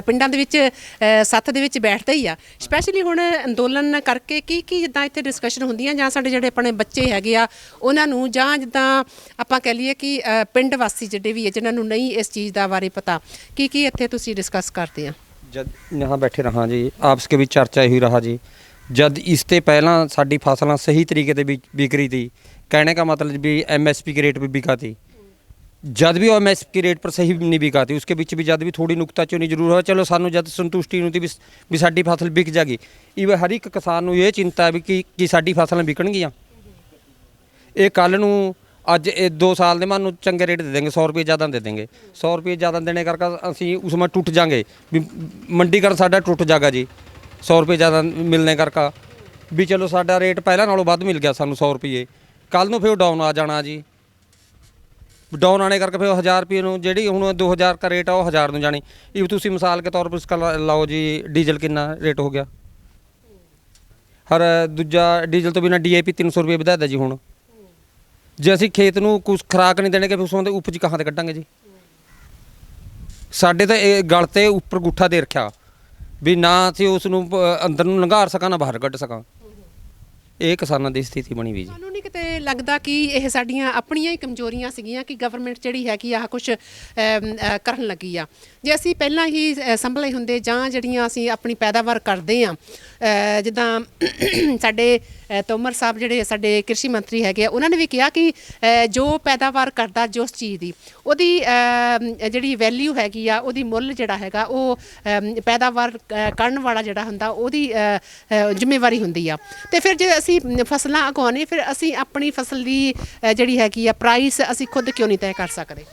ਪਿੰਡਾਂ ਦੇ ਵਿੱਚ ਸੱਥ ਦੇ ਵਿੱਚ ਬੈਠਦੇ ਹੀ ਆ। ਸਪੈਸ਼ਲੀ ਹੁਣ ਅੰਦੋਲਨ ਕਰਕੇ ਕੀ ਜਿੱਦਾਂ ਇੱਥੇ ਡਿਸਕਸ਼ਨ ਹੁੰਦੀਆਂ, ਜਾਂ ਸਾਡੇ ਜਿਹੜੇ ਆਪਣੇ ਬੱਚੇ ਹੈਗੇ ਆ ਉਹਨਾਂ ਨੂੰ, ਜਾਂ ਜਿੱਦਾਂ ਆਪਾਂ ਕਹਿ ਲਈਏ ਕਿ ਪਿੰਡ ਵਾਸੀ ਜਿਹੜੇ ਵੀ ਹੈ ਜਿਨ੍ਹਾਂ ਨੂੰ ਨਹੀਂ ਇਸ ਚੀਜ਼ ਦਾ ਬਾਰੇ ਪਤਾ, ਕੀ ਇੱਥੇ ਤੁਸੀਂ ਡਿਸਕਸ ਕਰਦੇ ਆ? जब यहाँ बैठे रहा जी, आपस के भी चर्चा ही रहा जी। जब इससे पहला साड़ी फसलें सही तरीके से बिक रही थी, कहने का मतलब भी MSP के रेट पर बिका थी। जब भी MSP के रेट पर सही नहीं बिका थी, उसके बीच भी जब भी थोड़ी नुकताचोनी जरूर हो, चलो सानू जब संतुष्टि नहीं थी भी साड़ी फसल बिक जाएगी। इव हर एक किसान को ये चिंता है भी कि साड़ी फसलें बिकणगियां। ये कल नूं ਅੱਜ ਇਹ 2 साल ਦੇ ਮਾਨੂੰ ਚੰਗੇ ਰੇਟ ਦੇ ਦੇंगे, 100 रुपये ज़्यादा दे देंगे। 100 रुपये ज़्यादा देने करके ਅਸੀਂ उसमें टूट जाएंगे भी ਮੰਡੀਕਰਨ ਸਾਡਾ ਟੁੱਟ ਜਾਗਾ ਜੀ। 100 रुपये ज़्यादा मिलने करके भी चलो साडा रेट ਪਹਿਲਾਂ ਨਾਲੋਂ ਵੱਧ ਮਿਲ ਗਿਆ ਸਾਨੂੰ 100 रुपये, ਕੱਲ ਨੂੰ ਫਿਰ ਡਾਊਨ ਆ ਜਾਣਾ ਜੀ। ਡਾਊਨ ਆਣੇ ਕਰਕੇ ਫਿਰ 1000 रुपये ਨੂੰ ਜਿਹੜੀ ਹੁਣ 2000 का रेट ਆ ਉਹ 1000 ਨੂੰ ਜਾਣੀ। ਇਹ ਤੁਸੀਂ ਮਿਸਾਲ ਕੇ ਤੌਰ ਪਰ ਇਸਕਾ ਲਾਓ ਜੀ, ਡੀਜ਼ਲ ਕਿੰਨਾ ਰੇਟ ਹੋ ਗਿਆ। ਹਰ ਦੂਜਾ ਡੀਜ਼ਲ ਤੋਂ ਬਿਨਾਂ DAP 300 रुपये ਵਧਾ ਦਿੱਤਾ ਜੀ। ਹੁਣ ਜੇ ਅਸੀਂ ਖੇਤ ਨੂੰ ਕੁਛ ਖੁਰਾਕ ਨਹੀਂ ਦੇਣਗੇ ਫਿਰ ਉਸੋਂ ਦੇ ਉਪਜ ਕਹਾਂ ਤੇ ਕੱਢਾਂਗੇ ਜੀ। ਸਾਡੇ ਤਾਂ ਇਹ ਗਲ ਤੇ ਉੱਪਰ ਗੁੱਠਾ ਦੇ ਰੱਖਿਆ ਵੀ ਨਾ ਅਸੀਂ ਉਸ ਨੂੰ ਅੰਦਰ ਨੂੰ ਲੰਘਾਰ ਸਕਾਂ ਨਾ ਬਾਹਰ ਕੱਢ ਸਕਾਂ। ਇਹ ਕਿਸਾਨਾਂ ਦੀ ਸਥਿਤੀ ਬਣੀ ਵੀ ਜੀ। ਤੁਹਾਨੂੰ ਨਹੀਂ ਕਿਤੇ ਲੱਗਦਾ ਕਿ ਇਹ ਸਾਡੀਆਂ ਆਪਣੀਆਂ ਹੀ ਕਮਜ਼ੋਰੀਆਂ ਸੀਗੀਆਂ ਕਿ ਗਵਰਨਮੈਂਟ ਜਿਹੜੀ ਹੈ ਕਿ ਆਹ ਕੁਝ ਕਰਨ ਲੱਗੀ ਆ? ਜੇ ਅਸੀਂ ਪਹਿਲਾਂ ਹੀ ਸੰਭਲੇ ਹੁੰਦੇ, ਜਾਂ ਜਿਹੜੀਆਂ ਅਸੀਂ ਆਪਣੀ ਪੈਦਾਵਾਰ ਕਰਦੇ ਆ, ਜਿੱਦਾਂ ਸਾਡੇ ਤੋਮਰ ਸਾਹਿਬ ਜਿਹੜੇ ਸਾਡੇ ਕ੍ਰਿਸ਼ੀ ਮੰਤਰੀ ਹੈਗੇ ਆ, ਉਹਨਾਂ ਨੇ ਵੀ ਕਿਹਾ ਕਿ ਜੋ ਪੈਦਾਵਾਰ ਕਰਦਾ ਜਿਸ ਚੀਜ਼ ਦੀ, ਉਹਦੀ ਜਿਹੜੀ ਵੈਲਿਊ ਹੈਗੀ ਆ, ਉਹਦੀ ਮੁੱਲ ਜਿਹੜਾ ਹੈਗਾ ਉਹ ਪੈਦਾਵਾਰ ਕਰਨ ਵਾਲਾ ਜਿਹੜਾ ਹੁੰਦਾ ਉਹਦੀ ਜ਼ਿੰਮੇਵਾਰੀ ਹੁੰਦੀ ਆ। ਤੇ ਫਿਰ ਜੇ ਅਸੀਂ ਫਸਲਾਂ ਉਗਾਉਂਦੇ, ਫਿਰ ਅਸੀਂ ਆਪਣੀ ਫਸਲ ਦੀ ਜਿਹੜੀ ਹੈਗੀ ਆ ਪ੍ਰਾਈਸ ਅਸੀਂ ਖੁਦ ਕਿਉਂ ਨਹੀਂ ਤੈਅ ਕਰ ਸਕਦੇ?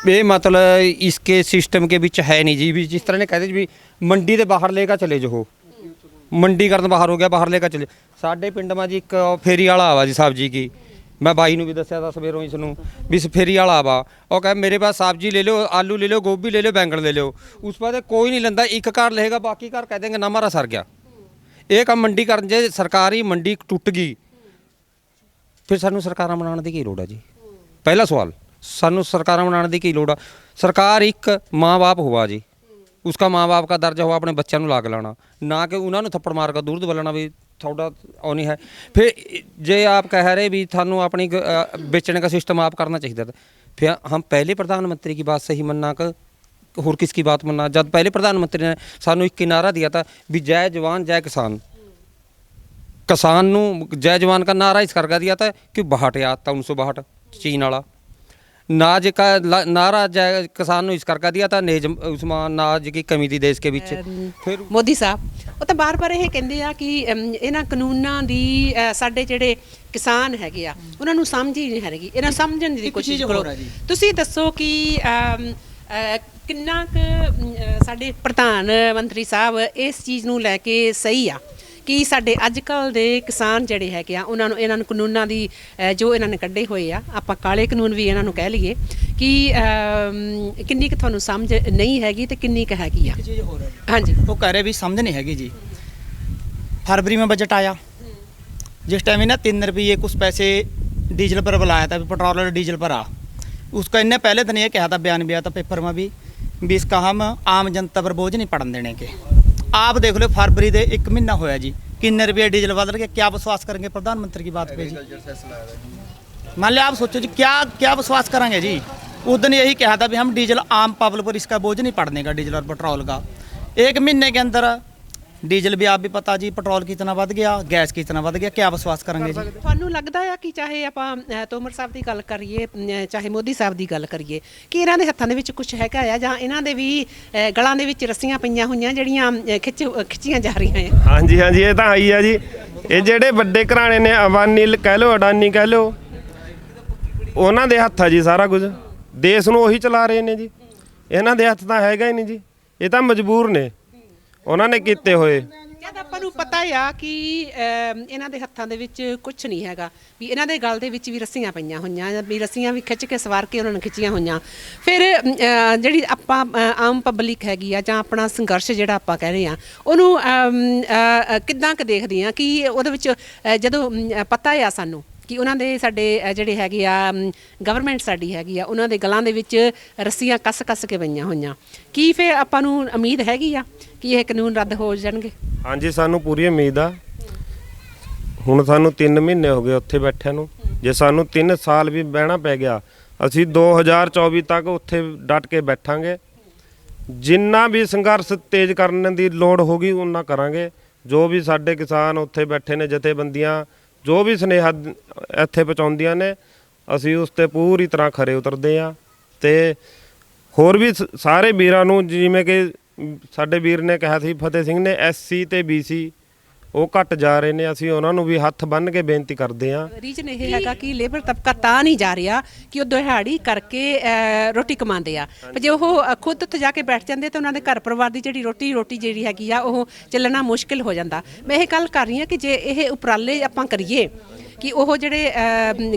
ये मतलब इसके सिस्टम के बीच है नहीं जी। भी जिस तरह ने कहते जी भी मंडी ਦੇ ਬਾਹਰ ਲੈ ਕੇ ਚਲੇ ਜਾਓ, ਮੰਡੀਕਰਨ ਬਾਹਰ ਹੋ ਗਿਆ, ਬਾਹਰ ਲੈ ਕੇ ਚਲੇ। ਸਾਡੇ ਪਿੰਡ ਮਾ ਜੀ ਇੱਕ ਫੇਰੀ ਵਾਲਾ ਆਵਾ ਜੀ ਸਬਜ਼ੀ ਕੀ, मैं भाई ਨੂੰ भी ਦੱਸਿਆ ਤਾਂ ਸਵੇਰੋਂ ਇਸ ਨੂੰ ਵੀ ਫੇਰੀ ਵਾਲਾ ਆਵਾ, ਉਹ ਕਹੇ ਮੇਰੇ पास सब्जी ले लो, आलू ले लो, गोभी ले लो, बैंगन ले लो। उस पर कोई नहीं लेंदा, एक घर लेगा, बाकी घर कह देंगे ना हमारा सर गया। ਇਹ ਕੰਮ ਮੰਡੀਕਰਨ ਜੇ ਸਰਕਾਰੀ ਮੰਡੀ ਟੁੱਟ ਗਈ ਫਿਰ ਸਾਨੂੰ ਸਰਕਾਰਾਂ ਬਣਾਉਣ ਦੀ ਕੀ ਲੋੜ ਹੈ ਜੀ? ਪਹਿਲਾ ਸਵਾਲ, ਸਾਨੂੰ ਸਰਕਾਰਾਂ ਬਣਾਉਣ ਦੀ ਕੀ ਲੋੜ ਆ? ਸਰਕਾਰ ਇੱਕ ਮਾਂ-ਬਾਪ ਹੋਵਾ ਜੀ, ਉਸका ਮਾਂ-ਬਾਪ का ਦਰਜਾ ਹੋਵਾ ਆਪਣੇ ਬੱਚਿਆਂ ਨੂੰ ਲਾਗ ਲਾਣਾ, ਨਾ ਕਿ ਉਹਨਾਂ ਨੂੰ ਥੱਪੜ ਮਾਰ ਕੇ ਦੂਰ ਦਵਲਣਾ ਵੀ ਥੋੜਾ ਉਹ ਨਹੀਂ ਹੈ। ਫਿਰ ਜੇ ਆਪ कह रहे भी थानू अपनी बेचने का सिस्टम आप करना चाहिए था, फिर हम पहले प्रधानमंत्री की बात सही मनना कि होर किसकी बात मनना? जब पहले प्रधानमंत्री ने सानू एक नारा दिया था भी जय जवान जय किसान, किसान नू जय जवान का नारा इस करके दिया था कि 62 याद था 1962 चीन वाला नाज का नारा जय किसान नू इस करके दिया था नेज उसमें नाज की कमी थी देश के बीच। फिर ਮੋਦੀ ਸਾਹਿਬ ਉਹ ਤਾਂ ਬਾਰ-ਬਾਰ ਇਹ ਕਹਿੰਦੇ ਆ ਕਿ ਇਹਨਾਂ ਕਾਨੂੰਨਾਂ ਦੀ ਸਾਡੇ ਜਿਹੜੇ ਕਿਸਾਨ ਹੈਗੇ ਆ ਉਹਨਾਂ ਨੂੰ ਸਮਝ ਹੀ ਨਹੀਂ ਹੈਗੀ, ਇਹਨਾਂ ਸਮਝਣ ਦੀ ਕੋਸ਼ਿਸ਼ ਕਰੋ। ਤੁਸੀਂ ਦੱਸੋ ਕਿ ਕਿੰਨਾ ਕੁ ਸਾਡੇ ਪ੍ਰਧਾਨ ਮੰਤਰੀ ਸਾਹਿਬ ਇਸ ਚੀਜ਼ ਨੂੰ ਲੈ ਕੇ ਸਹੀ ਆ ਕਿ ਸਾਡੇ ਅੱਜ ਕੱਲ੍ਹ ਦੇ ਕਿਸਾਨ ਜਿਹੜੇ ਹੈਗੇ ਆ ਉਹਨਾਂ ਨੂੰ ਇਹਨਾਂ ਨੂੰ ਕਾਨੂੰਨਾਂ ਦੀ ਜੋ ਇਹਨਾਂ ਨੇ ਕੱਢੇ ਹੋਏ ਆ, ਆਪਾਂ ਕਾਲੇ ਕਾਨੂੰਨ ਵੀ ਇਹਨਾਂ ਨੂੰ ਕਹਿ ਲਈਏ, ਕਿ ਕਿੰਨੀ ਕੁ ਤੁਹਾਨੂੰ ਸਮਝ ਨਹੀਂ ਹੈਗੀ ਤੇ ਕਿੰਨੀ ਕੁ ਹੈਗੀ ਆ? हाँ जी, वो कह रहे भी समझ नहीं हैगी जी। फरवरी में बजट आया, जिस टाइम ना 3 रुपये कुछ पैसे डीजल पर बुलाया था, पेट्रोल और डीजल पर उसका इन्हें पहले दिन ये कहा था, बयान भी आया था पेपर में भी इसका हम आम जनता पर बोझ नहीं पड़न देने के। आप देख लो फरवरी दे 1 महीना होया जी, कितने रुपये डीजल बदल गया, क्या विश्वास करेंगे प्रधानमंत्री की बात पे जी? मान लिया आप सोचो जी, क्या क्या विश्वास करेंगे जी? उस दिन यही कहा था भी हम डीजल आम पब्लिक पर इसका बोझ नहीं पड़ने का, डीजल और पेट्रोल का। 1 महीने के अंदर डीजल भी आप भी पता जी, पेट्रोल कितना बढ़ गया, गैस कितना बढ़ गया, क्या विश्वास करेंगे जी? ਤੁਹਾਨੂੰ ਲੱਗਦਾ ਆ ਕਿ ਚਾਹੇ ਆਪਾਂ ਤੋਮਰ ਸਾਹਿਬ ਦੀ ਗੱਲ ਕਰੀਏ ਚਾਹੇ ਮੋਦੀ ਸਾਹਿਬ ਦੀ ਗੱਲ ਕਰੀਏ ਕਿ ਇਹਨਾਂ ਦੇ ਹੱਥਾਂ ਦੇ ਵਿੱਚ ਕੁਝ ਹੈਗਾ ਆ ਜਾਂ ਇਹਨਾਂ ਦੇ ਵੀ ਗਲਾਂ ਦੇ ਵਿੱਚ ਰੱਸੀਆਂ ਪਈਆਂ ਹੋਈਆਂ ਜਿਹੜੀਆਂ ਖਿੱਚੀਆਂ ਜਾ ਰਹੀਆਂ ਆ? ਹਾਂਜੀ ਹਾਂਜੀ, ਇਹ ਤਾਂ ਆਈ ਆ ਜੀ। ਇਹ ਜਿਹੜੇ ਵੱਡੇ ਘਰਾਣੇ ਨੇ, ਅਬਾਨੀ ਕਹਿ ਲਓ, ਅਡਾਨੀ ਕਹਿ ਲਓ, ਉਹਨਾਂ ਦੇ ਹੱਥ ਆ ਜੀ ਸਾਰਾ ਕੁਝ। ਦੇਸ਼ ਨੂੰ ਉਹੀ ਚਲਾ ਰਹੇ ਨੇ ਜੀ, ਇਹਨਾਂ ਦੇ ਹੱਥ ਤਾਂ ਹੈਗਾ ਹੀ ਨਹੀਂ ਜੀ। ਇਹ ਤਾਂ ਮਜਬੂਰ ਨੇ ਉਹਨਾਂ ਨੇ ਕੀਤੇ ਹੋਏ। ਜਦ ਆਪਾਂ ਨੂੰ ਪਤਾ ਆ ਕਿ ਇਹਨਾਂ ਦੇ ਹੱਥਾਂ ਦੇ ਵਿੱਚ ਕੁਝ ਨਹੀਂ ਹੈਗਾ, ਵੀ ਇਹਨਾਂ ਦੇ ਗਲ ਦੇ ਵਿੱਚ ਵੀ ਰੱਸੀਆਂ ਪਈਆਂ ਹੋਈਆਂ, ਵੀ ਰੱਸੀਆਂ ਵੀ ਖਿੱਚ ਕੇ ਸਵਾਰ ਕੇ ਉਹਨਾਂ ਨੇ ਖਿੱਚੀਆਂ ਹੋਈਆਂ, ਫਿਰ ਜਿਹੜੀ ਆਪਾਂ ਆਮ ਪਬਲਿਕ ਹੈਗੀ ਆ ਜਾਂ ਆਪਣਾ ਸੰਘਰਸ਼ ਜਿਹੜਾ ਆਪਾਂ ਕਹਿ ਰਹੇ ਆ ਉਹਨੂੰ ਕਿੱਦਾਂ ਕੁ ਦੇਖਦੇ ਆ ਕਿ ਉਹਦੇ ਵਿੱਚ ਜਦੋਂ ਪਤਾ ਆ ਸਾਨੂੰ ਕਿ ਉਹਨਾਂ ਦੇ ਸਾਡੇ ਜਿਹੜੇ ਹੈਗੇ ਆ ਗਵਰਨਮੈਂਟ ਸਾਡੀ ਹੈਗੀ ਆ ਉਹਨਾਂ ਦੇ ਗਲਾਂ ਦੇ ਵਿੱਚ ਰੱਸੀਆਂ ਕੱਸ ਕੇ ਪਈਆਂ ਹੋਈਆਂ, ਕੀ ਫਿਰ ਆਪਾਂ ਨੂੰ ਉਮੀਦ ਹੈਗੀ ਆ ਕਿ ਇਹ ਕਾਨੂੰਨ ਰੱਦ ਹੋ ਜਾਣਗੇ? ਹਾਂਜੀ, ਸਾਨੂੰ ਪੂਰੀ ਉਮੀਦ ਆ। ਹੁਣ ਸਾਨੂੰ 3 ਮਹੀਨੇ ਹੋ ਗਏ ਉੱਥੇ ਬੈਠਿਆਂ ਨੂੰ। ਜੇ ਸਾਨੂੰ 3 ਸਾਲ ਵੀ ਬਹਿਣਾ ਪੈ ਗਿਆ, ਅਸੀਂ 2024 ਤੱਕ ਉੱਥੇ ਡਟ ਕੇ ਬੈਠਾਂਗੇ। ਜਿੰਨਾ ਵੀ ਸੰਘਰਸ਼ ਤੇਜ਼ ਕਰਨ ਦੀ ਲੋੜ ਹੋਗੀ ਉਹਨਾਂ ਕਰਾਂਗੇ। ਜੋ ਵੀ ਸਾਡੇ ਕਿਸਾਨ ਉੱਥੇ ਬੈਠੇ ਨੇ, ਜਥੇਬੰਦੀਆਂ ਜੋ ਵੀ ਸੁਨੇਹਾ ਇੱਥੇ ਪਹੁੰਚਾਉਂਦੀਆਂ ਨੇ, ਅਸੀਂ ਉਸ 'ਤੇ ਪੂਰੀ ਤਰ੍ਹਾਂ ਖਰੇ ਉਤਰਦੇ ਹਾਂ। ਅਤੇ ਹੋਰ ਵੀ ਸਾਰੇ ਵੀਰਾਂ ਨੂੰ, ਜਿਵੇਂ ਕਿ ਸਾਡੇ ਵੀਰ ਨੇ ਕਿਹਾ ਸੀ ਫਤਿਹ ਸਿੰਘ ਨੇ, SC ਤੇ BC ਉਹ ਘੱਟ ਜਾ ਰਹੇ ਨੇ, ਅਸੀਂ ਉਹਨਾਂ ਨੂੰ ਵੀ ਹੱਥ ਬੰਨ੍ਹ ਕੇ ਬੇਨਤੀ ਕਰਦੇ ਹਾਂ। ਰੀਜਨ ਇਹ ਹੈਗਾ ਕਿ ਲੇਬਰ ਤਬਕਾ ਤਾਂ ਨਹੀਂ ਜਾ ਰਿਹਾ ਕਿ ਉਹ ਦਿਹਾੜੀ ਕਰਕੇ ਰੋਟੀ ਕਮਾਉਂਦੇ ਆ, ਪਰ ਜੇ ਉਹ ਖੁਦ ਉੱਥੇ ਜਾ ਕੇ ਬੈਠ ਜਾਂਦੇ ਤਾਂ ਉਹਨਾਂ ਦੇ ਘਰ ਪਰਿਵਾਰ ਦੀ ਜਿਹੜੀ ਰੋਟੀ ਜਿਹੜੀ ਹੈਗੀ ਆ ਉਹ ਚੱਲਣਾ ਮੁਸ਼ਕਿਲ ਹੋ ਜਾਂਦਾ। ਮੈਂ ਇਹ ਗੱਲ ਕਰ ਰਹੀ ਹਾਂ ਕਿ ਜੇ ਇਹ ਉਪਰਾਲੇ ਆਪਾਂ ਕਰੀਏ ਕਿ ਉਹ ਜਿਹੜੇ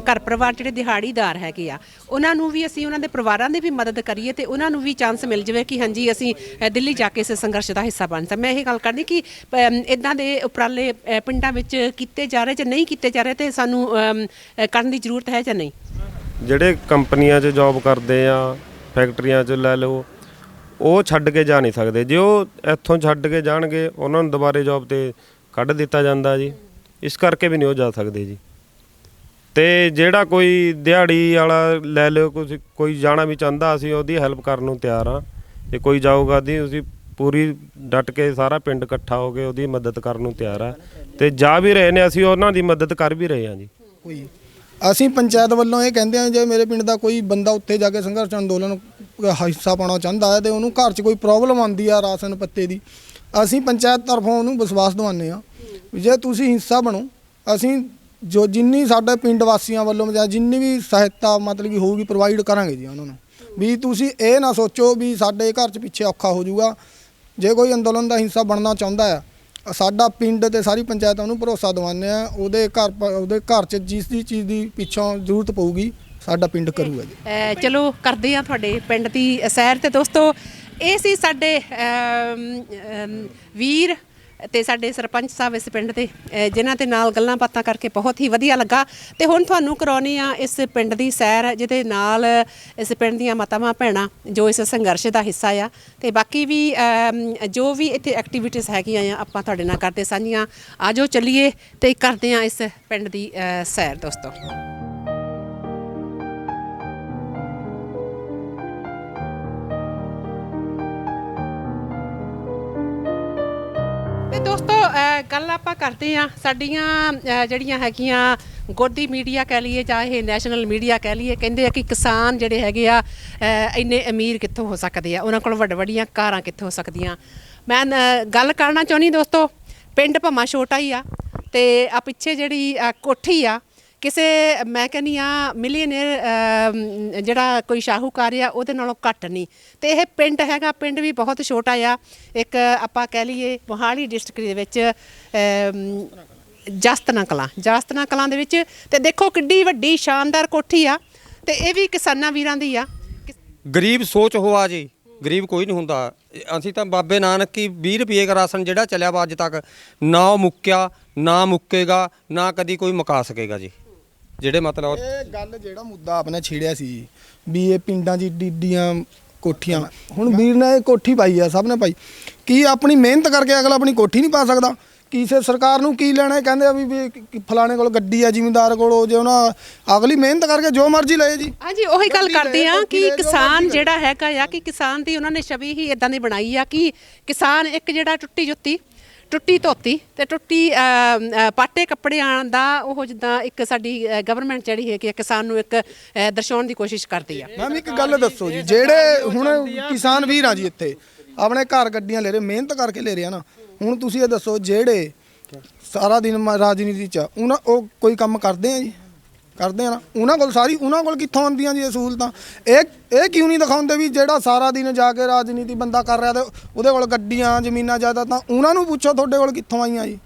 ਘਰ ਪਰਿਵਾਰ ਜਿਹੜੇ ਦਿਹਾੜੀਦਾਰ ਹੈਗੇ ਆ ਉਹਨਾਂ ਨੂੰ ਵੀ ਅਸੀਂ ਉਹਨਾਂ ਦੇ ਪਰਿਵਾਰਾਂ ਦੀ ਵੀ ਮਦਦ ਕਰੀਏ ਤੇ ਉਹਨਾਂ ਨੂੰ ਵੀ ਚਾਂਸ ਮਿਲ ਜਾਵੇ ਕਿ ਹਾਂਜੀ ਅਸੀਂ ਦਿੱਲੀ ਜਾ ਕੇ ਇਸ ਸੰਘਰਸ਼ ਦਾ ਹਿੱਸਾ ਬਣ ਸਕਦੇ। ਮੈਂ ਇਹ ਗੱਲ ਕਰਦੀ ਕਿ ਇੱਦਾਂ ਦੇ ਉਪਰਾਲੇ ਪਿੰਡਾਂ ਵਿੱਚ ਕੀਤੇ ਜਾ ਰਹੇ ਜਾਂ ਨਹੀਂ ਕੀਤੇ ਜਾ ਰਹੇ ਤੇ ਸਾਨੂੰ ਕਰਨ ਦੀ ਜ਼ਰੂਰਤ ਹੈ ਜਾਂ ਨਹੀਂ? ਜਿਹੜੇ ਕੰਪਨੀਆਂ 'ਚ ਜੋਬ ਕਰਦੇ ਆ, ਫੈਕਟਰੀਆਂ 'ਚ ਲੈ ਲਓ, ਉਹ ਛੱਡ ਕੇ ਜਾ ਨਹੀਂ ਸਕਦੇ। ਜੇ ਉਹ ਇੱਥੋਂ ਛੱਡ ਕੇ ਜਾਣਗੇ ਉਹਨਾਂ ਨੂੰ ਦੁਬਾਰੇ ਜੋਬ 'ਤੇ ਕੱਢ ਦਿੱਤਾ ਜਾਂਦਾ ਜੀ, ਇਸ ਕਰਕੇ ਵੀ ਨਹੀਂ ਉਹ ਜਾ ਸਕਦੇ ਜੀ। ਅਤੇ ਜਿਹੜਾ ਕੋਈ ਦਿਹਾੜੀ ਵਾਲਾ ਲੈ ਲਿਓ, ਕੋਈ ਜਾਣਾ ਵੀ ਚਾਹੁੰਦਾ, ਅਸੀਂ ਉਹਦੀ ਹੈਲਪ ਕਰਨ ਨੂੰ ਤਿਆਰ ਹਾਂ। ਜੇ ਕੋਈ ਜਾਊਗਾ ਦੀ ਅਸੀਂ ਪੂਰੀ ਡਟ ਕੇ ਸਾਰਾ ਪਿੰਡ ਇਕੱਠਾ ਹੋ ਕੇ ਉਹਦੀ ਮਦਦ ਕਰਨ ਨੂੰ ਤਿਆਰ ਆ, ਅਤੇ ਜਾ ਵੀ ਰਹੇ ਨੇ, ਅਸੀਂ ਉਹਨਾਂ ਦੀ ਮਦਦ ਕਰ ਵੀ ਰਹੇ ਹਾਂ ਜੀ। ਕੋਈ ਅਸੀਂ ਪੰਚਾਇਤ ਵੱਲੋਂ ਇਹ ਕਹਿੰਦੇ ਹਾਂ, ਜੇ ਮੇਰੇ ਪਿੰਡ ਦਾ ਕੋਈ ਬੰਦਾ ਉੱਥੇ ਜਾ ਕੇ ਸੰਘਰਸ਼ ਅੰਦੋਲਨ ਹਿੱਸਾ ਪਾਉਣਾ ਚਾਹੁੰਦਾ ਹੈ ਅਤੇ ਉਹਨੂੰ ਘਰ 'ਚ ਕੋਈ ਪ੍ਰੋਬਲਮ ਆਉਂਦੀ ਆ ਰਾਸ਼ਨ ਪੱਤੇ ਦੀ, ਅਸੀਂ ਪੰਚਾਇਤ ਤਰਫੋਂ ਉਹਨੂੰ ਵਿਸ਼ਵਾਸ ਦਿਵਾਉਂਦੇ ਹਾਂ ਜੇ ਤੁਸੀਂ ਹਿੱਸਾ ਬਣੋ, ਅਸੀਂ ਜੋ ਜਿੰਨੀ ਸਾਡੇ ਪਿੰਡ ਵਾਸੀਆਂ ਵੱਲੋਂ ਜਾਂ ਜਿੰਨੀ ਵੀ ਸਹਾਇਤਾ ਮਤਲਬ ਕਿ ਹੋਊਗੀ ਪ੍ਰੋਵਾਈਡ ਕਰਾਂਗੇ ਜੀ ਉਹਨਾਂ ਨੂੰ। ਵੀ ਤੁਸੀਂ ਇਹ ਨਾ ਸੋਚੋ ਵੀ ਸਾਡੇ ਘਰ 'ਚ ਪਿੱਛੇ ਔਖਾ ਹੋ ਜਾਊਗਾ। ਜੇ ਕੋਈ ਅੰਦੋਲਨ ਦਾ ਹਿੱਸਾ ਬਣਨਾ ਚਾਹੁੰਦਾ ਆ, ਸਾਡਾ ਪਿੰਡ ਤੇ ਸਾਰੀ ਪੰਚਾਇਤ ਉਹਨੂੰ ਭਰੋਸਾ ਦਿਵਾਉਂਦੇ ਆ, ਉਹਦੇ ਘਰ 'ਚ ਜਿਸ ਦੀ ਚੀਜ਼ ਦੀ ਪਿੱਛੋਂ ਜ਼ਰੂਰਤ ਪਊਗੀ ਸਾਡਾ ਪਿੰਡ ਕਰੂਗਾ ਜੀ। ਚਲੋ ਕਰਦੇ ਆ ਤੁਹਾਡੇ ਪਿੰਡ ਦੀ ਸੈਰ। ਤੇ ਦੋਸਤੋ ਇਹ ਸੀ ਸਾਡੇ ਵੀਰ ਤੇ ਸਾਡੇ ਸਰਪੰਚ ਸਾਹਿਬ ਇਸ ਪਿੰਡ ਦੇ, ਜਿਨ੍ਹਾਂ ਦੇ ਨਾਲ ਗੱਲਾਂ ਬਾਤਾਂ ਕਰਕੇ ਬਹੁਤ ਹੀ ਵਧੀਆ ਲੱਗਾ। ਤੇ ਹੁਣ ਤੁਹਾਨੂੰ ਕਰਾਉਣੀ ਆ ਇਸ ਪਿੰਡ ਦੀ ਸੈਰ, ਜਿਹਦੇ ਨਾਲ ਇਸ ਪਿੰਡ ਦੀਆਂ ਮਾਤਾਵਾਂ ਭੈਣਾਂ ਜੋ ਇਸ ਸੰਘਰਸ਼ ਦਾ ਹਿੱਸਾ ਆ, ਤੇ ਬਾਕੀ ਵੀ ਜੋ ਵੀ ਇੱਥੇ ਐਕਟੀਵਿਟੀਜ਼ ਹੈਗੀਆਂ ਆ ਆਪਾਂ ਤੁਹਾਡੇ ਨਾਲ ਕਰਦੇ ਸਾਂਝੀਆਂ। ਆਜੋ ਚੱਲੀਏ ਤੇ ਕਰਦੇ ਆ ਇਸ ਪਿੰਡ ਦੀ ਸੈਰ ਦੋਸਤੋ। ਤੇ ਦੋਸਤੋ ਗੱਲ ਆਪਾਂ ਕਰਦੇ ਹਾਂ ਸਾਡੀਆਂ ਜਿਹੜੀਆਂ ਹੈਗੀਆਂ ਗੋਦੀ ਮੀਡੀਆ ਕਹਿ ਲਈਏ ਜਾਂ ਇਹ ਨੈਸ਼ਨਲ ਮੀਡੀਆ ਕਹਿ ਲਈਏ, ਕਹਿੰਦੇ ਆ ਕਿ ਕਿਸਾਨ ਜਿਹੜੇ ਹੈਗੇ ਆ ਇੰਨੇ ਅਮੀਰ ਕਿੱਥੋਂ ਹੋ ਸਕਦੇ ਆ, ਉਹਨਾਂ ਕੋਲ ਵੱਡੀਆਂ ਕਾਰਾਂ ਕਿੱਥੋਂ ਹੋ ਸਕਦੀਆਂ। ਮੈਂ ਗੱਲ ਕਰਨਾ ਚਾਹੁੰਦੀ ਦੋਸਤੋ, ਪਿੰਡ ਭਾਵੇਂ ਛੋਟਾ ਹੀ ਆ ਤੇ ਆ ਪਿੱਛੇ ਜਿਹੜੀ ਕੋਠੀ ਆ ਕਿਸੇ ਮੈਂ ਕਹਿੰਦੀ ਆ ਮਿਲੀਅਨਰ ਜਿਹੜਾ ਕੋਈ ਸ਼ਾਹੂਕਾਰ ਆ ਉਹਦੇ ਨਾਲੋਂ ਘੱਟ ਨਹੀਂ। ਤੇ ਇਹ ਪਿੰਡ ਹੈਗਾ, ਪਿੰਡ ਵੀ ਬਹੁਤ ਛੋਟਾ ਆ, ਇੱਕ ਆਪਾਂ ਕਹਿ ਲਈਏ ਮੋਹਾਲੀ ਡਿਸਟ੍ਰਿਕਟ ਦੇ ਵਿੱਚ ਜਸਤਨਾ ਕਲਾਂ ਦੇ ਵਿੱਚ। ਤੇ ਦੇਖੋ ਕਿੱਡੀ ਵੱਡੀ ਸ਼ਾਨਦਾਰ ਕੋਠੀ ਆ, ਤੇ ਇਹ ਵੀ ਕਿਸਾਨਾਂ ਵੀਰਾਂ ਦੀ ਆ। ਗਰੀਬ ਸੋਚ ਹੋਆ ਜੀ, ਗਰੀਬ ਕੋਈ ਨਹੀਂ ਹੁੰਦਾ। ਅਸੀਂ ਤਾਂ ਬਾਬੇ ਨਾਨਕ ਕੀ 20 ਰੁਪਏ ਦਾ ਰਾਸ਼ਨ ਜਿਹੜਾ ਚੱਲਿਆ ਵਾ ਅੱਜ ਤੱਕ, ਨਾ ਉਹ ਮੁੱਕਿਆ ਨਾ ਮੁੱਕੇਗਾ, ਨਾ ਕਦੀ ਕੋਈ ਮੁਕਾ ਸਕੇਗਾ ਜੀ। ਜਿਹੜੇ ਮਤਲਬ ਇਹ ਗੱਲ ਜਿਹੜਾ ਮੁੱਦਾ ਆਪਨੇ ਛੇੜਿਆ ਸੀ ਵੀ ਇਹ ਪਿੰਡਾਂ 'ਚ ਡੀਡੀਆਂ ਕੋਠੀਆਂ, ਹੁਣ ਵੀਰ ਨੇ ਇਹ ਕੋਠੀ ਪਾਈ ਆ, ਸਭ ਨੇ ਪਾਈ। ਕੀ ਆਪਣੀ ਮਿਹਨਤ ਕਰਕੇ ਅਗਲਾ ਆਪਣੀ ਕੋਠੀ ਨਹੀਂ ਪਾ ਸਕਦਾ? ਕਿਸੇ ਸਰਕਾਰ ਨੂੰ ਕੀ ਲੈਣਾ? ਕਹਿੰਦੇ ਆ ਵੀ ਫਲਾਣੇ ਕੋਲ ਗੱਡੀ ਆ ਜ਼ਿਮੀਂਦਾਰ ਕੋਲ, ਜੇ ਉਹਨਾਂ ਅਗਲੀ ਮਿਹਨਤ ਕਰਕੇ ਜੋ ਮਰਜ਼ੀ ਲਏ ਜੀ। ਹਾਂਜੀ ਉਹੀ ਗੱਲ ਕਰਦੇ ਆ ਕਿ ਕਿਸਾਨ ਜਿਹੜਾ ਹੈਗਾ ਆ ਕਿ ਕਿਸਾਨ ਦੀ ਉਹਨਾਂ ਨੇ ਛਵੀ ਹੀ ਇਦਾਂ ਦੀ ਬਣਾਈ ਆ ਕਿ ਕਿਸਾਨ ਇੱਕ ਜਿਹੜਾ ਟੁੱਟੀ ਜੁੱਤੀ, ਟੁੱਟੀ ਧੋਤੀ ਤੇ ਟੁੱਟੀ ਪਾਟੇ ਕੱਪੜਿਆਂ ਦਾ ਉਹ ਜਿੱਦਾਂ ਇੱਕ ਸਾਡੀ ਗਵਰਨਮੈਂਟ ਜਿਹੜੀ ਹੈ ਕਿ ਕਿਸਾਨ ਨੂੰ ਇੱਕ ਦਰਸਾਉਣ ਦੀ ਕੋਸ਼ਿਸ਼ ਕਰਦੀ ਆ। ਮੈਮ ਇੱਕ ਗੱਲ ਦੱਸੋ ਜੀ, ਜਿਹੜੇ ਹੁਣ ਕਿਸਾਨ ਵੀਰ ਆ ਜੀ ਇੱਥੇ ਆਪਣੇ ਘਰ ਗੱਡੀਆਂ ਲੈ ਰਹੇ, ਮਿਹਨਤ ਕਰਕੇ ਲੈ ਰਹੇ ਆ ਨਾ, ਹੁਣ ਤੁਸੀਂ ਇਹ ਦੱਸੋ ਜਿਹੜੇ ਸਾਰਾ ਦਿਨ ਰਾਜਨੀਤੀ 'ਚ ਉਹਨਾਂ ਉਹ ਕੋਈ ਕੰਮ ਕਰਦੇ ਆ ਜੀ? ਕਰਦੇ ਆ ਨਾ। ਉਹਨਾਂ ਕੋਲ ਕਿੱਥੋਂ ਆਉਂਦੀਆਂ ਜੀ ਇਹ ਸਹੂਲਤਾਂ? ਇਹ ਕਿਉਂ ਨਹੀਂ ਦਿਖਾਉਂਦੇ ਵੀ ਜਿਹੜਾ ਸਾਰਾ ਦਿਨ ਜਾ ਕੇ ਰਾਜਨੀਤੀ ਬੰਦਾ ਕਰ ਰਿਹਾ ਤੇ ਉਹਦੇ ਕੋਲ ਗੱਡੀਆਂ ਜ਼ਮੀਨਾਂ ਜ਼ਿਆਦਾ, ਤਾਂ ਉਹਨਾਂ ਨੂੰ ਪੁੱਛੋ ਤੁਹਾਡੇ ਕੋਲ ਕਿੱਥੋਂ ਆਈਆਂ ਜੀ?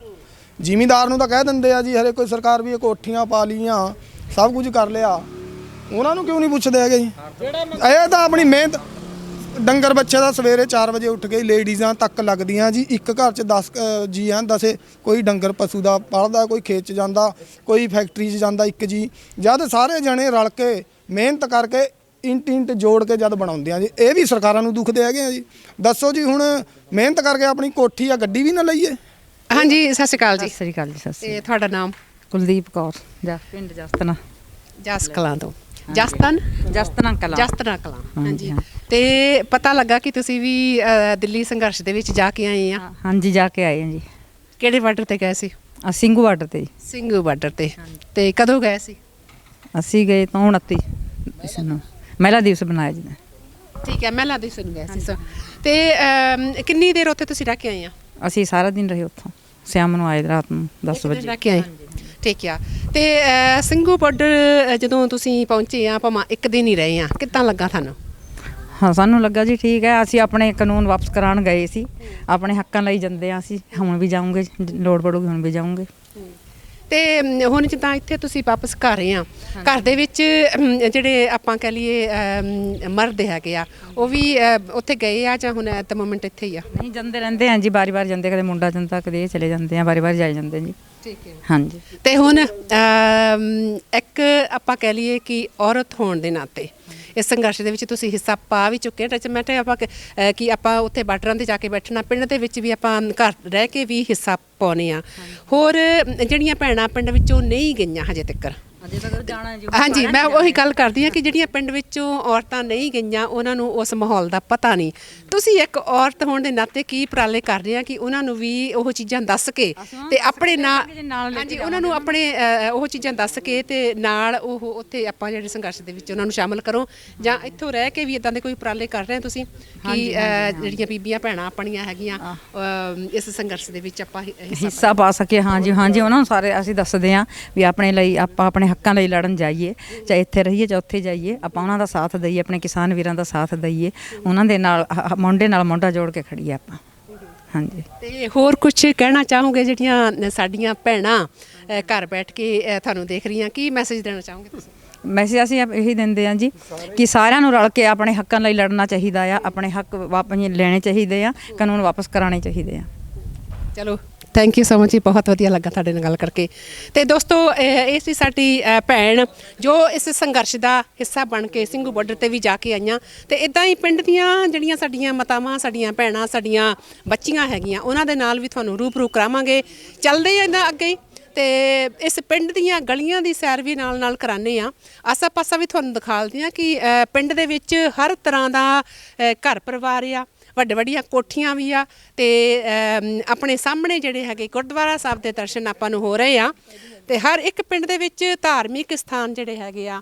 ਜ਼ਿਮੀਂਦਾਰ ਨੂੰ ਤਾਂ ਕਹਿ ਦਿੰਦੇ ਆ ਜੀ ਹਰੇ ਕੋਈ ਸਰਕਾਰ ਵੀ ਇਹ ਕੋਠੀਆਂ ਪਾ ਲੀਆਂ, ਸਭ ਕੁਝ ਕਰ ਲਿਆ, ਉਹਨਾਂ ਨੂੰ ਕਿਉਂ ਨਹੀਂ ਪੁੱਛਦੇ ਹੈਗੇ ਜੀ? ਇਹ ਤਾਂ ਆਪਣੀ ਮਿਹਨਤ, ਡੰਗਰ ਬੱਚੇ ਦਾ ਸਵੇਰੇ 4 ਵਜੇ ਉੱਠ ਕੇ ਲੇਡੀਜ਼ਾਂ ਤੱਕ ਲੱਗਦੀਆਂ ਜੀ। ਇੱਕ ਘਰ 'ਚ 10 ਜੀ ਆ, 10 ਕੋਈ ਡੰਗਰ ਪਸ਼ੂ ਦਾ ਪਾਲਦਾ, ਕੋਈ ਖੇਤ 'ਚ ਜਾਂਦਾ, ਕੋਈ ਫੈਕਟਰੀ 'ਚ ਜਾਂਦਾ ਇੱਕ ਜੀ। ਜਦ ਸਾਰੇ ਜਣੇ ਰਲ ਕੇ ਮਿਹਨਤ ਕਰਕੇ ਇੰਟ ਜੋੜ ਕੇ ਜਦ ਬਣਾਉਂਦੇ ਆ ਜੀ, ਇਹ ਵੀ ਸਰਕਾਰਾਂ ਨੂੰ ਦੁੱਖਦੇ ਹੈਗੇ ਆ ਜੀ। ਦੱਸੋ ਜੀ, ਹੁਣ ਮਿਹਨਤ ਕਰਕੇ ਆਪਣੀ ਕੋਠੀ ਆ ਗੱਡੀ ਵੀ ਨਾ ਲਈਏ? ਹਾਂਜੀ ਸਤਿ ਸ਼੍ਰੀ ਅਕਾਲ ਜੀ। ਸਤਿ ਸ੍ਰੀ ਅਕਾਲ ਜੀ। ਸਤਿ ਸ੍ਰੀ ਤੇ ਤੁਹਾਡਾ ਨਾਮ? ਕੁਲਦੀਪ ਕੌਰ, ਪਿੰਡ ਜਸਤਨਾ। ਜਸ ਕਲਾਂ ਤੋਂ। ਜਸਤਨ ਕਲਾਂ। ਹਾਂਜੀ। ਤੇ ਪਤਾ ਲੱਗਾ ਕਿ ਤੁਸੀਂ ਵੀ ਦਿੱਲੀ ਸੰਘਰਸ਼ ਦੇ ਵਿੱਚ ਜਾ ਕੇ ਆਏ ਆ। ਹਾਂਜੀ ਜਾ ਕੇ ਆਏ ਹਾਂ ਜੀ। ਕਿਹੜੇ ਬਾਰਡਰ ਤੇ ਗਏ ਸੀ? ਸਿੰਘੂ ਬਾਰਡਰ ਤੇ। ਸਿੰਘੂ ਬਾਰਡਰ ਤੇ ਕਦੋਂ ਗਏ ਸੀ? ਅਸੀਂ ਗਏ ਤਾਂ 29 ਇਸ ਨੂੰ ਮਹਿਲਾ ਦਿਵਸ ਬਣਾਇਆ ਜੀ। ਠੀਕ ਹੈ, ਮਹਿਲਾ ਦਿਵਸ ਨੂੰ ਗਏ ਸੀ। ਤੇ ਕਿੰਨੀ ਦੇਰ ਉੱਥੇ ਤੁਸੀਂ ਰਹਿ ਕੇ ਆਏ ਆ? ਅਸੀਂ ਸਾਰਾ ਦਿਨ ਰਹੇ ਉੱਥੋਂ, ਸ਼ਾਮ ਨੂੰ ਆਏ ਰਾਤ ਨੂੰ 10 ਵਜੇ ਰਹਿ ਕੇ ਆਏ। ਠੀਕ ਆ। ਤੇ ਸਿੰਘੂ ਬਾਰਡਰ ਜਦੋਂ ਤੁਸੀਂ ਪਹੁੰਚੇ ਆ, ਭਾਵੇਂ ਇੱਕ ਦਿਨ ਹੀ ਰਹੇ ਆ, ਕਿੱਦਾਂ ਲੱਗਾ ਤੁਹਾਨੂੰ? ਹਾਂ ਸਾਨੂੰ ਲੱਗਾ ਜੀ ਠੀਕ ਹੈ। ਅਸੀਂ ਆਪਣੇ ਕਾਨੂੰਨ ਵਾਪਸ ਕਰਾਉਣ ਗਏ ਸੀ, ਆਪਣੇ ਹੱਕਾਂ ਲਈ ਜਾਂਦੇ ਆ। ਅਸੀਂ ਹੁਣ ਵੀ ਜਾਊਂਗੇ, ਲੋੜ ਪੜੂਗੀ ਹੁਣ ਵੀ ਜਾਊਂਗੇ। ਤੇ ਹੁਣ ਜਿੱਦਾਂ ਇੱਥੇ ਤੁਸੀਂ ਵਾਪਸ ਘਰ ਰਹੇ ਆ, ਘਰ ਦੇ ਵਿੱਚ ਜਿਹੜੇ ਆਪਾਂ ਕਹਿ ਲਈਏ ਮਰਦ ਹੈਗੇ ਆ, ਉਹ ਵੀ ਉੱਥੇ ਗਏ ਆ ਜਾਂ ਹੁਣ ਐਟ ਦ ਮੋਮੈਂਟ ਇੱਥੇ ਹੀ ਆ? ਨਹੀਂ ਜਾਂਦੇ ਰਹਿੰਦੇ ਆ ਜੀ, ਵਾਰੀ ਜਾਂਦੇ, ਕਦੇ ਮੁੰਡਾ ਜਾਂਦਾ, ਕਦੇ ਇਹ ਚਲੇ ਜਾਂਦੇ ਆ, ਵਾਰੀ ਜਾਈ ਜਾਂਦੇ ਜੀ। ਠੀਕ ਹੈ। ਹਾਂਜੀ। ਤੇ ਹੁਣ ਇੱਕ ਆਪਾਂ ਕਹਿ ਲਈਏ ਕਿ ਔਰਤ ਹੋਣ ਦੇ ਨਾਤੇ ਇਸ ਸੰਘਰਸ਼ ਦੇ ਵਿੱਚ ਤੁਸੀਂ ਹਿੱਸਾ ਪਾ ਵੀ ਚੁੱਕੇ ਹੋ। ਮੈਂ ਤਾਂ ਆਪਾਂ ਕਿ ਆਪਾਂ ਉੱਥੇ ਬਾਰਡਰਾਂ ਤੇ ਜਾ ਕੇ ਬੈਠਣਾ, ਪਿੰਡ ਦੇ ਵਿੱਚ ਵੀ ਆਪਾਂ ਘਰ ਰਹਿ ਕੇ ਵੀ ਹਿੱਸਾ ਪਾਉਣੇ ਆ। ਹੋਰ ਜਿਹੜੀਆਂ ਭੈਣਾਂ ਪਿੰਡ ਵਿੱਚੋਂ ਨਹੀਂ ਗਈਆਂ ਹਜੇ ਤੱਕ, ਹਾਂਜੀ ਮੈਂ ਉਹੀ ਗੱਲ ਕਰਦੀ ਹਾਂ ਕਿ ਜਿਹੜੀਆਂ ਪਿੰਡ ਵਿੱਚੋਂ ਔਰਤਾਂ ਨਹੀਂ ਗਈਆਂ, ਉਹਨਾਂ ਨੂੰ ਉਸ ਮਾਹੌਲ ਦਾ ਪਤਾ ਨਹੀਂ। ਤੁਸੀਂ ਇੱਕ ਔਰਤ ਹੋਣ ਦੇ ਨਾਤੇ ਕੀ ਉਪਰਾਲੇ ਕਰ ਰਹੇ ਆ ਕਿ ਉਹਨਾਂ ਨੂੰ ਵੀ ਉਹ ਚੀਜ਼ਾਂ ਦੱਸ ਕੇ ਤੇ ਆਪਣੇ ਨਾਲ, ਹਾਂਜੀ ਉਹਨਾਂ ਨੂੰ ਆਪਣੇ ਉਹ ਚੀਜ਼ਾਂ ਦੱਸ ਕੇ ਤੇ ਨਾਲ ਉਹ ਉੱਥੇ ਆਪਾਂ ਜਿਹੜੇ ਸੰਘਰਸ਼ ਦੇ ਵਿੱਚ ਉਹਨਾਂ ਨੂੰ ਸ਼ਾਮਲ ਕਰੋ, ਜਾਂ ਇੱਥੋਂ ਰਹਿ ਕੇ ਵੀ ਇਦਾਂ ਦੇ ਕੋਈ ਉਪਰਾਲੇ ਕਰ ਰਹੇ ਤੁਸੀਂ ਕਿ ਜਿਹੜੀਆਂ ਬੀਬੀਆਂ ਭੈਣਾਂ ਆਪਣੀਆਂ ਹੈਗੀਆਂ ਇਸ ਸੰਘਰਸ਼ ਦੇ ਵਿੱਚ ਆਪਾਂ ਹਿੱਸਾ ਪਾ ਸਕੇ? ਹਾਂਜੀ ਉਹਨਾਂ ਨੂੰ ਸਾਰੇ ਅਸੀਂ ਦੱਸਦੇ ਹਾਂ ਵੀ ਆਪਣੇ ਲਈ ਆਪਾਂ ਆਪਣੇ ਹੱਕਾਂ ਲਈ ਲੜਨ ਜਾਈਏ, ਚਾਹੇ ਇੱਥੇ ਰਹੀਏ ਚਾਹੇ ਉੱਥੇ ਜਾਈਏ, ਆਪਾਂ ਉਹਨਾਂ ਦਾ ਸਾਥ ਦਈਏ, ਆਪਣੇ ਕਿਸਾਨ ਵੀਰਾਂ ਦਾ ਸਾਥ ਦਈਏ, ਉਹਨਾਂ ਦੇ ਨਾਲ ਮੋਢੇ ਨਾਲ ਮੋਢਾ ਜੋੜ ਕੇ ਖੜੀਏ ਆਪਾਂ। ਹਾਂਜੀ। ਤੇ ਹੋਰ ਕੁਝ ਕਹਿਣਾ ਚਾਹੋਗੇ ਜਿਹੜੀਆਂ ਸਾਡੀਆਂ ਭੈਣਾਂ ਘਰ ਬੈਠ ਕੇ ਤੁਹਾਨੂੰ ਦੇਖ ਰਹੀਆਂ, ਕੀ ਮੈਸੇਜ ਦੇਣਾ ਚਾਹੋਗੇ ਤੁਸੀਂ? ਮੈਸੇਜ ਅਸੀਂ ਇਹੀ ਦਿੰਦੇ ਹਾਂ ਜੀ ਕਿ ਸਾਰਿਆਂ ਨੂੰ ਰਲ ਕੇ ਆਪਣੇ ਹੱਕਾਂ ਲਈ ਲੜਨਾ ਚਾਹੀਦਾ ਆ, ਆਪਣੇ ਹੱਕ ਵਾਪਸ ਲੈਣੇ ਚਾਹੀਦੇ ਆ, ਕਾਨੂੰਨ ਵਾਪਸ ਕਰਾਉਣੇ ਚਾਹੀਦੇ ਆ। ਚਲੋ ਥੈਂਕ ਯੂ ਸੋ ਮਚ ਜੀ, ਬਹੁਤ ਵਧੀਆ ਲੱਗਾ ਤੁਹਾਡੇ ਨਾਲ ਗੱਲ ਕਰਕੇ। ਤੇ ਦੋਸਤੋ ਇਹ ਸੀ ਸਾਡੀ ਭੈਣ ਜੋ ਇਸ ਸੰਘਰਸ਼ ਦਾ ਹਿੱਸਾ ਬਣ ਕੇ ਸਿੰਘੂ ਬਾਰਡਰ ਤੇ ਵੀ ਜਾ ਕੇ ਆਈਆਂ। ਤੇ ਇਦਾਂ ਹੀ ਪਿੰਡ ਦੀਆਂ ਜਿਹੜੀਆਂ ਸਾਡੀਆਂ ਮਾਤਾਵਾਂ, ਸਾਡੀਆਂ ਭੈਣਾਂ, ਸਾਡੀਆਂ ਬੱਚੀਆਂ ਹੈਗੀਆਂ, ਉਹਨਾਂ ਦੇ ਨਾਲ ਵੀ ਤੁਹਾਨੂੰ ਰੂਬਰੂ ਕਰਾਵਾਂਗੇ। ਚੱਲਦੇ ਇਹਨਾਂ ਅੱਗੇ ਹੀ ਤੇ ਇਸ ਪਿੰਡ ਦੀਆਂ ਗਲੀਆਂ ਦੀ ਸੈਰ ਵੀ ਨਾਲ ਕਰਾਉਂਦੇ ਆ, ਆਸਾ ਪਾਸਾ ਵੀ ਤੁਹਾਨੂੰ ਦਿਖਾਉਂਦੇ ਆ ਕਿ ਪਿੰਡ ਦੇ ਵਿੱਚ ਹਰ ਤਰ੍ਹਾਂ ਦਾ ਘਰ ਪਰਿਵਾਰ ਆ, ਵੱਡੀਆਂ ਕੋਠੀਆਂ ਵੀ ਆ, ਤੇ ਆਪਣੇ ਸਾਹਮਣੇ ਜਿਹੜੇ ਹੈਗੇ ਗੁਰਦੁਆਰਾ ਸਾਹਿਬ ਦੇ ਦਰਸ਼ਨ ਆਪਾਂ ਨੂੰ ਹੋ ਰਹੇ ਆ। ਤੇ ਹਰ ਇੱਕ ਪਿੰਡ ਦੇ ਵਿੱਚ ਧਾਰਮਿਕ ਸਥਾਨ ਜਿਹੜੇ ਹੈਗੇ ਆ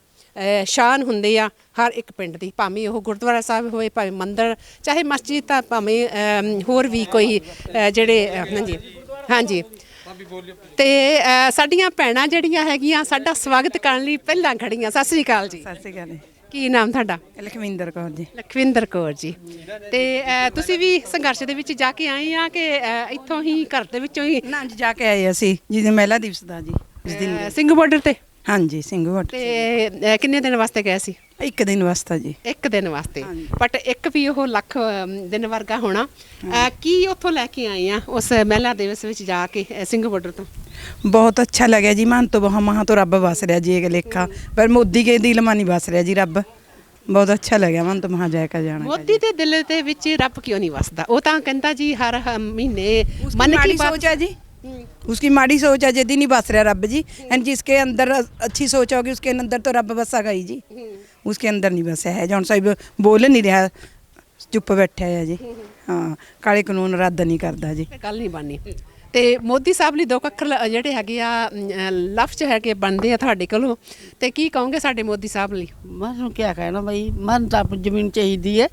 ਸ਼ਾਨ ਹੁੰਦੇ ਆ ਹਰ ਇੱਕ ਪਿੰਡ ਦੀ, ਭਾਵੇਂ ਉਹ ਗੁਰਦੁਆਰਾ ਸਾਹਿਬ ਹੋਵੇ, ਭਾਵੇਂ ਮੰਦਿਰ, ਚਾਹੇ ਮਸਜਿਦ, ਤਾਂ ਭਾਵੇਂ ਹੋਰ ਵੀ ਕੋਈ ਜਿਹੜੇ ਹਾਂਜੀ। ਤੇ ਸਾਡੀਆਂ ਭੈਣਾਂ ਜਿਹੜੀਆਂ ਹੈਗੀਆਂ ਸਾਡਾ ਸਵਾਗਤ ਕਰਨ ਲਈ ਪਹਿਲਾਂ ਖੜੀਆਂ। ਸਤਿ ਸ੍ਰੀ ਅਕਾਲ ਜੀ। ਸਤਿ ਸ਼੍ਰੀ ਅਕਾਲ ਜੀ। ਕੀ ਨਾਮ ਤੁਹਾਡਾ? ਲਖਵਿੰਦਰ ਕੌਰ ਜੀ। ਲਖਵਿੰਦਰ ਕੌਰ ਜੀ। ਤੇ ਤੁਸੀਂ ਵੀ ਸੰਘਰਸ਼ ਦੇ ਵਿੱਚ ਜਾ ਕੇ ਆਏ ਆ ਕਿ ਇੱਥੋਂ ਹੀ ਘਰ ਦੇ ਵਿੱਚੋਂ ਹੀ? ਨਾ ਜੀ ਜਾ ਕੇ ਆਏ ਅਸੀਂ ਜਿਹਦੇ ਮਹਿਲਾ ਦਿਵਸ ਦਾ ਜੀ ਉਸ ਦਿਨ ਸਿੰਘੂ ਬਾਰਡਰ ਤੇ। ਹਾਂਜੀ ਸਿੰਘੂ ਬਾਰਡਰ ਤੇ ਕਿੰਨੇ ਦਿਨ ਵਾਸਤੇ ਗਏ ਸੀ? ਇੱਕ ਦਿਨ ਵਾਸਤੇ ਜੀ। ਇੱਕ ਦਿਨ ਵਾਸਤੇ, ਬਟ ਇੱਕ ਵੀ ਉਹ ਲੱਖ ਦਿਨ ਵਰਗਾ ਹੋਣਾ। ਕੀ ਉੱਥੋਂ ਲੈ ਕੇ ਆਏ ਆ ਉਸ ਮਹਿਲਾ ਦਿਵਸ ਵਿੱਚ ਜਾ ਕੇ ਸਿੰਘੂ ਬਾਰਡਰ ਤੋਂ? बहुत अच्छा लगे जी। मन तो वहाँ तो रब बस रहा जी एक लेखा, पर मोदी के दिल में नहीं बस रहा जी रब। बहुत अच्छा लगे मन तो वहाँ जाकर जाना। मोदी के दिल ਦੇ ਵਿੱਚ ਰੱਬ ਕਿਉਂ ਨਹੀਂ ਵਸਦਾ? ਉਹ ਤਾਂ ਕਹਿੰਦਾ ਜੀ ਹਰ ਮਹੀਨੇ ਮਨ ਕੀ ਬਾਤ सोचा जी, उसकी माड़ी सोच है जदी नहीं बस रहा रब जी, एंड जिसके अंदर अच्छी सोच होगी उसके अंदर तो रब बसेगा ही जी। उसके अंदर नहीं बसा है, जौन साहिब बोल नहीं रहा, चुप बैठा है जी। हाँ, काले कानून रद्द नहीं करता जी। ਗੱਲ ਨਹੀਂ ਬਣਨੀ ਤੇ ਮੋਦੀ ਸਾਹਿਬ ਲਈ ਦੋ ਅੱਖਰ ਜਿਹੜੇ ਹੈਗੇ ਆ ਲਫ਼ਜ਼ ਹੈਗੇ ਬਣਦੇ ਆ ਤੁਹਾਡੇ ਕੋਲੋਂ, ਤੇ ਕੀ ਕਹੋਗੇ ਸਾਡੇ ਮੋਦੀ ਸਾਹਿਬ ਲਈ? मन नूं क्या कहना भाई, मन तो जमीन चाहिए है।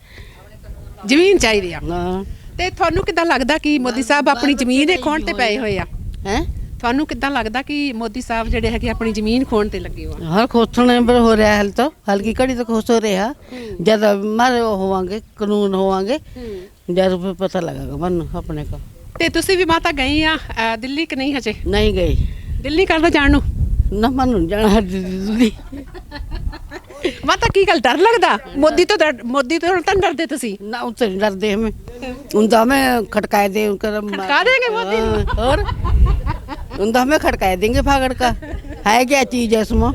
ਜ਼ਮੀਨ ਚਾਹੀਦੀ ਆ। हाँ ਤੇ ਤੁਹਾਨੂੰ ਕਿੱਦਾਂ ਲੱਗਦਾ ਕਿ ਮੋਦੀ ਸਾਹਿਬ ਆਪਣੀ ਜ਼ਮੀਨ ਹੀ ਖੋਣ ਤੇ ਪਏ ਹੋਏ ਆ? हैं ਤੁਹਾਨੂੰ ਕਿੱਦਾਂ ਲੱਗਦਾ ਕਿ ਮੋਦੀ ਸਾਹਿਬ ਜਿਹੜੇ ਹੈਗੇ ਆਪਣੀ ਜ਼ਮੀਨ ਖੋਣ ਤੇ ਲੱਗੇ ਹੋ? हर खोसने पर हो रहा है, हल तो हल्की कड़ी तो खोस हो रहा, जब मारे होवांगे कानून होवांगे जब फिर पता लगेगा मन अपने को। ਤੇ ਤੁਸੀਂ ਵੀ ਮਾਤਾ ਗਈ ਆ ਦਿੱਲੀ ਕਿ ਨਹੀਂ ਹਜੇ? नहीं गई ਦਿੱਲੀ ਕਰਦਾ ਜਾਣ ਨੂੰ? ना मन जाना दिल्ली। ਮਾਤਾ ਕੀ ਗੱਲ ਡਰ ਲੱਗਦਾ ਮੋਦੀ ਤੋਂ? ਮੋਦੀ ਤੋਂ ਤਾਂ ਡਰਦੇ ਤੁਸੀਂ? ना उससे नहीं डरते हमें, उनका हमें खटकाए दे उनका खटका देंगे मोदी को? और उनका हमें खटकाए देंगे फागड़ का, है क्या चीज़ है इसमें।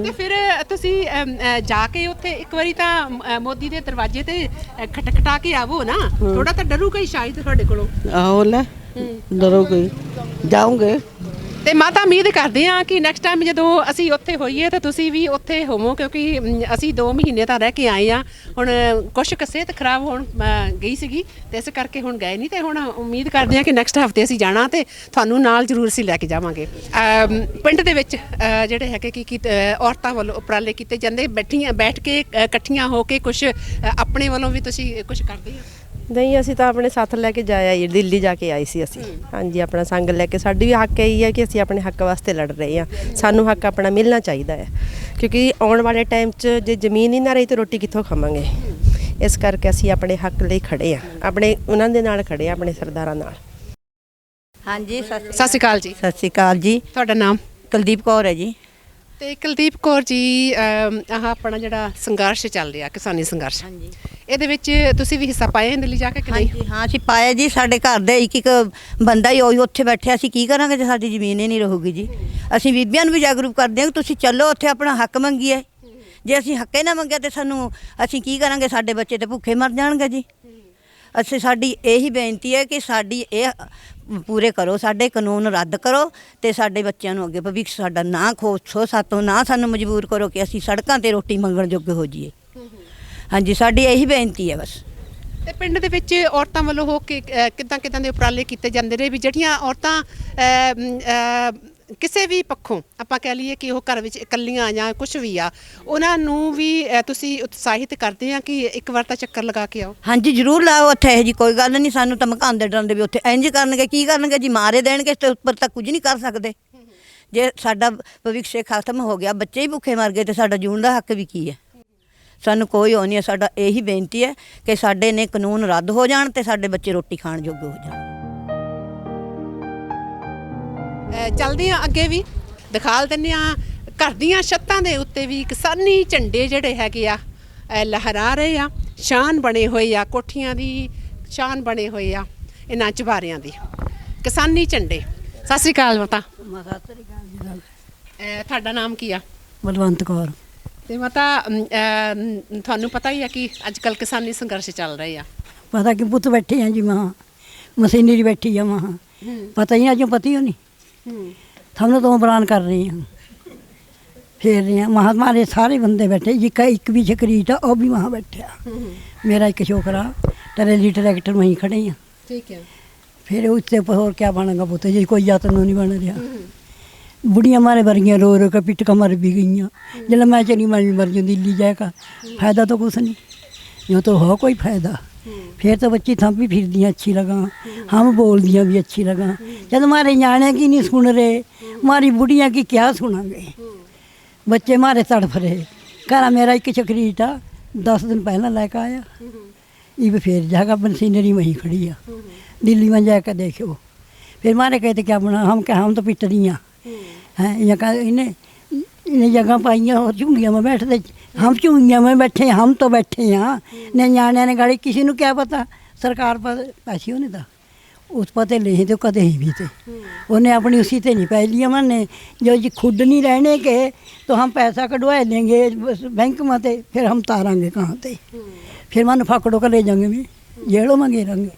ਤੇ ਫਿਰ ਤੁਸੀਂ ਜਾ ਕੇ ਉੱਥੇ ਇੱਕ ਵਾਰੀ ਤਾਂ ਮੋਦੀ ਦੇ ਦਰਵਾਜ਼ੇ ਤੇ ਖਟਖਟਾ ਕੇ ਆਵੋ ਨਾ, ਥੋੜਾ ਤਾਂ ਡਰੂਗਾ ਹੀ ਸ਼ਾਇਦ ਤੁਹਾਡੇ ਕੋਲੋਂ। आहो ले डरोगे, जाऊंगे। ਤੇ ਮਾਤਾ ਉਮੀਦ ਕਰਦੇ ਆ ਕਿ ਨੈਕਸਟ ਟਾਈਮ ਜਦੋਂ ਅਸੀਂ ਉੱਥੇ ਹੋਈਏ ਤਾਂ ਤੁਸੀਂ ਵੀ ਉੱਥੇ ਹੋਵੋ, ਕਿਉਂਕਿ ਅਸੀਂ 2 ਮਹੀਨੇ ਤਾਂ ਰਹਿ ਕੇ ਆਏ ਆ। ਹੁਣ ਕੁਛ ਕੁ ਸਿਹਤ ਖਰਾਬ ਹੋਣ ਗਈ ਸੀਗੀ ਤੇ ਇਸ ਕਰਕੇ ਹੁਣ ਗਏ ਨਹੀਂ, ਤੇ ਹੁਣ ਉਮੀਦ ਕਰਦੇ ਆ ਕਿ ਨੈਕਸਟ ਹਫਤੇ ਅਸੀਂ ਜਾਣਾ ਤੇ ਤੁਹਾਨੂੰ ਨਾਲ ਜ਼ਰੂਰ ਅਸੀਂ ਲੈ ਕੇ ਜਾਵਾਂਗੇ। ਪਿੰਡ ਦੇ ਵਿੱਚ ਜਿਹੜੇ ਹੈਗੇ ਕਿ ਔਰਤਾਂ ਵੱਲੋਂ ਉਪਰਾਲੇ ਕੀਤੇ ਜਾਂਦੇ, ਬੈਠ ਕੇ ਇਕੱਠੀਆਂ ਹੋ ਕੇ ਕੁਝ ਆਪਣੇ ਵੱਲੋਂ ਵੀ ਤੁਸੀਂ ਕੁਝ ਕਰਦੇ ਆ? ਨਹੀਂ, ਅਸੀਂ ਤਾਂ ਆਪਣੇ ਸਾਥ ਲੈ ਕੇ ਜਾਇਆ ਜੀ, ਦਿੱਲੀ ਜਾ ਕੇ ਆਏ ਸੀ ਅਸੀਂ। ਹਾਂਜੀ, ਆਪਣਾ ਸੰਗ ਲੈ ਕੇ। ਸਾਡੀ ਵੀ ਹੱਕ ਇਹੀ ਹੈ ਕਿ ਅਸੀਂ ਆਪਣੇ ਹੱਕ ਵਾਸਤੇ ਲੜ ਰਹੇ ਹਾਂ, ਸਾਨੂੰ ਹੱਕ ਆਪਣਾ ਮਿਲਣਾ ਚਾਹੀਦਾ ਹੈ, ਕਿਉਂਕਿ ਆਉਣ ਵਾਲੇ ਟਾਈਮ 'ਚ ਜੇ ਜ਼ਮੀਨ ਹੀ ਨਾ ਰਹੀ ਤਾਂ ਰੋਟੀ ਕਿੱਥੋਂ ਖਾਵਾਂਗੇ। ਇਸ ਕਰਕੇ ਅਸੀਂ ਆਪਣੇ ਹੱਕ ਲਈ ਖੜੇ ਹਾਂ, ਆਪਣੇ ਉਹਨਾਂ ਦੇ ਨਾਲ ਖੜੇ ਹਾਂ, ਆਪਣੇ ਸਰਦਾਰਾਂ ਨਾਲ। ਹਾਂਜੀ ਸਤਿ ਸ਼੍ਰੀ ਅਕਾਲ ਜੀ। ਸਤਿ ਸ਼੍ਰੀ ਅਕਾਲ ਜੀ। ਤੁਹਾਡਾ ਨਾਮ? ਕੁਲਦੀਪ ਕੌਰ ਹੈ ਜੀ। ਤੇ ਕੁਲਦੀਪ ਕੌਰ ਜੀ, ਆਹ ਆਪਣਾ ਜਿਹੜਾ ਸੰਘਰਸ਼ ਚੱਲ ਰਿਹਾ, ਕਿਸਾਨੀ ਸੰਘਰਸ਼, ਇਹਦੇ ਵਿੱਚ ਤੁਸੀਂ ਵੀ ਹਿੱਸਾ ਪਾਇਆ ਦਿੱਲੀ ਜਾ ਕੇ ਕਿ ਨਹੀਂ? ਹਾਂਜੀ ਹਾਂ, ਅਸੀਂ ਪਾਇਆ ਜੀ। ਸਾਡੇ ਘਰ ਦੇ ਇੱਕ ਬੰਦਾ ਹੀ ਉਹੀ ਉੱਥੇ ਬੈਠਿਆ, ਅਸੀਂ ਕੀ ਕਰਾਂਗੇ ਜੇ ਸਾਡੀ ਜ਼ਮੀਨ ਹੀ ਨਹੀਂ ਰਹੂਗੀ ਜੀ। ਅਸੀਂ ਬੀਬੀਆਂ ਨੂੰ ਵੀ ਜਾਗਰੂਕ ਕਰਦੇ ਹਾਂ ਕਿ ਤੁਸੀਂ ਚੱਲੋ ਉੱਥੇ ਆਪਣਾ ਹੱਕ ਮੰਗੀਏ। ਜੇ ਅਸੀਂ ਹੱਕੇ ਨਾ ਮੰਗਿਆ ਤੇ ਅਸੀਂ ਕੀ ਕਰਾਂਗੇ? ਸਾਡੇ ਬੱਚੇ ਤੇ ਭੁੱਖੇ ਮਰ ਜਾਣਗੇ ਜੀ। ਸਾਡੀ ਇਹੀ ਬੇਨਤੀ ਹੈ ਕਿ ਸਾਡੀ ਇਹ ਪੂਰੇ ਕਰੋ, ਸਾਡੇ ਕਾਨੂੰਨ ਰੱਦ ਕਰੋ ਤੇ ਸਾਡੇ ਬੱਚਿਆਂ ਨੂੰ ਅੱਗੇ ਭਵਿੱਖ ਸਾਡਾ ਨਾ ਖੋਸੋ, ਸਾਤੋਂ ਨਾ ਸਾਨੂੰ ਮਜਬੂਰ ਕਰੋ ਕਿ ਅਸੀਂ ਸੜਕਾਂ ਤੇ ਰੋਟੀ ਮੰਗਣ ਜੋਗੇ ਹੋ ਜਾਈਏ। ਹਾਂਜੀ, ਸਾਡੀ ਇਹੀ ਬੇਨਤੀ ਹੈ ਬਸ। ਤੇ ਪਿੰਡ ਦੇ ਵਿੱਚ ਔਰਤਾਂ ਵੱਲੋਂ ਹੋ ਕੇ ਕਿੱਦਾਂ ਦੇ ਉਪਰਾਲੇ ਕੀਤੇ ਜਾਂਦੇ ਨੇ ਵੀ ਜਿਹੜੀਆਂ ਔਰਤਾਂ ਕਿਸੇ ਵੀ ਪੱਖੋਂ ਆਪਾਂ ਕਹਿ ਲਈਏ ਕਿ ਉਹ ਘਰ ਵਿੱਚ ਇਕੱਲੀਆਂ ਜਾਂ ਕੁਝ ਵੀ ਆ, ਉਹਨਾਂ ਨੂੰ ਵੀ ਤੁਸੀਂ ਉਤਸ਼ਾਹਿਤ ਕਰਦੇ ਆ ਕਿ ਇੱਕ ਵਾਰ ਤਾਂ ਚੱਕਰ ਲਗਾ ਕੇ ਆਓ? ਹਾਂਜੀ, ਜ਼ਰੂਰ ਲਾਓ ਉੱਥੇ। ਇਹੋ ਜੀ ਕੋਈ ਗੱਲ ਨਹੀਂ, ਸਾਨੂੰ ਧਮਕਾਉਂਦੇ ਡਰਾਉਂਦੇ ਵੀ ਉੱਥੇ ਇੰਝ ਕਰਨਗੇ, ਕੀ ਕਰਨਗੇ ਜੀ? ਮਾਰੇ ਦੇਣਗੇ ਤੇ ਉੱਪਰ ਤਾਂ ਕੁਝ ਨਹੀਂ ਕਰ ਸਕਦੇ। ਜੇ ਸਾਡਾ ਭਵਿੱਖ ਖਤਮ ਹੋ ਗਿਆ, ਬੱਚੇ ਹੀ ਭੁੱਖੇ ਮਰ ਗਏ ਤੇ ਸਾਡਾ ਜੂਣ ਦਾ ਹੱਕ ਵੀ ਕੀ ਹੈ? ਸਾਨੂੰ ਕੋਈ ਉਹ ਨਹੀਂ ਹੈ। ਸਾਡਾ ਇਹੀ ਬੇਨਤੀ ਹੈ ਕਿ ਸਾਡੇ ਨੇ ਕਾਨੂੰਨ ਰੱਦ ਹੋ ਜਾਣ ਤੇ ਸਾਡੇ ਬੱਚੇ ਰੋਟੀ ਖਾਣ ਜੋਗੇ ਹੋ ਜਾਣ। ਚੱਲਦੇ ਆ ਅੱਗੇ ਵੀ ਦਿਖਾ ਦਿੰਦੇ ਆ, ਘਰ ਦੀਆਂ ਛੱਤਾਂ ਦੇ ਉੱਤੇ ਵੀ ਕਿਸਾਨੀ ਝੰਡੇ ਜਿਹੜੇ ਹੈਗੇ ਆ ਲਹਿਰਾ ਰਹੇ ਆ, ਸ਼ਾਨ ਬਣੇ ਹੋਏ ਆ, ਕੋਠੀਆਂ ਦੀ ਸ਼ਾਨ ਬਣੇ ਹੋਏ ਆ ਇਹਨਾਂ ਚੁਬਾਰਿਆਂ ਦੀ ਕਿਸਾਨੀ ਝੰਡੇ। ਸਤਿ ਸ਼੍ਰੀ ਅਕਾਲ ਮਾਤਾ। ਤੁਹਾਡਾ ਨਾਮ ਕੀ ਆ? ਬਲਵੰਤ ਕੌਰ। ਤੇ ਮਾਤਾ, ਤੁਹਾਨੂੰ ਪਤਾ ਹੀ ਆ ਕਿ ਅੱਜ ਕੱਲ੍ਹ ਕਿਸਾਨੀ ਸੰਘਰਸ਼ ਚੱਲ ਰਹੇ ਆ? ਪਤਾ ਕਿ ਪੁੱਤ ਬੈਠੇ ਆ ਜੀ, ਮਹਾਂ ਮਸ਼ੀਨਰੀ ਬੈਠੀ ਆ, ਮਹਾਂ ਪਤਾ ਹੀ ਅੱਜ ਪਤਾ ਹੀ ਨਹੀਂ। हम तो बरान कर रहे हैं, फेर रहे हैं। महात्मा रे सारे बंदे बैठे, जिसका एक भी शरीर था वो भी वहाँ बैठा। मेरा एक छोकरा ट्रैली ट्रैक्टर वहीं खड़े हैं। ठीक है। फिर उससे और क्या बनेगा पुत जी? कोई यत्न नहीं बन रहा। बुढ़िया मारे वर्गियाँ रो रो के पिट मर भी गई। जब मैं चली मैं भी मर जाऊँ दिल्ली जाएगा, फायदा तो कुछ नहीं, यूँ तो हो कोई फायदा। फिर तो बच्ची थम भी फिर दियाँ अच्छी लगा, हम बोल दियाँ भी अच्छी लगा। जब हमारे न्याणे की नहीं सुन रहे, हमारी बुढ़िया की क्या सुनांगे? बच्चे हमारे तड़फ रहे। घर मेरा एक चक्री था, 10 दिन पहला लेकर आया, ये फिर जाकर मशीनरी वहीं खड़ी है। दिल्ली में जाकर देखो, फिर हमारे कहते क्या बना? हम क्या, हम तो पिट रही हैं। इन्हें जगह पाइया और झुंगिया में बैठते, हम झुंगिया में बैठे, हम तो बैठे हाँ। ने न्याणे ने गाड़ी, किसी को क्या पता? सरकार पर पैसे होने था, उस पते ले तो कदे ही भी थे। उन्हें अपनी उसी से नहीं पै लिया मैंने, जो जी खुद नहीं रहने के तो हम पैसा कटवा लेंगे बैंक में थे, फिर हम तारांगे कहाँ थे? फिर मन फाकड़ों का ले जाएंगे, मैं जेलों में घेरेंगे।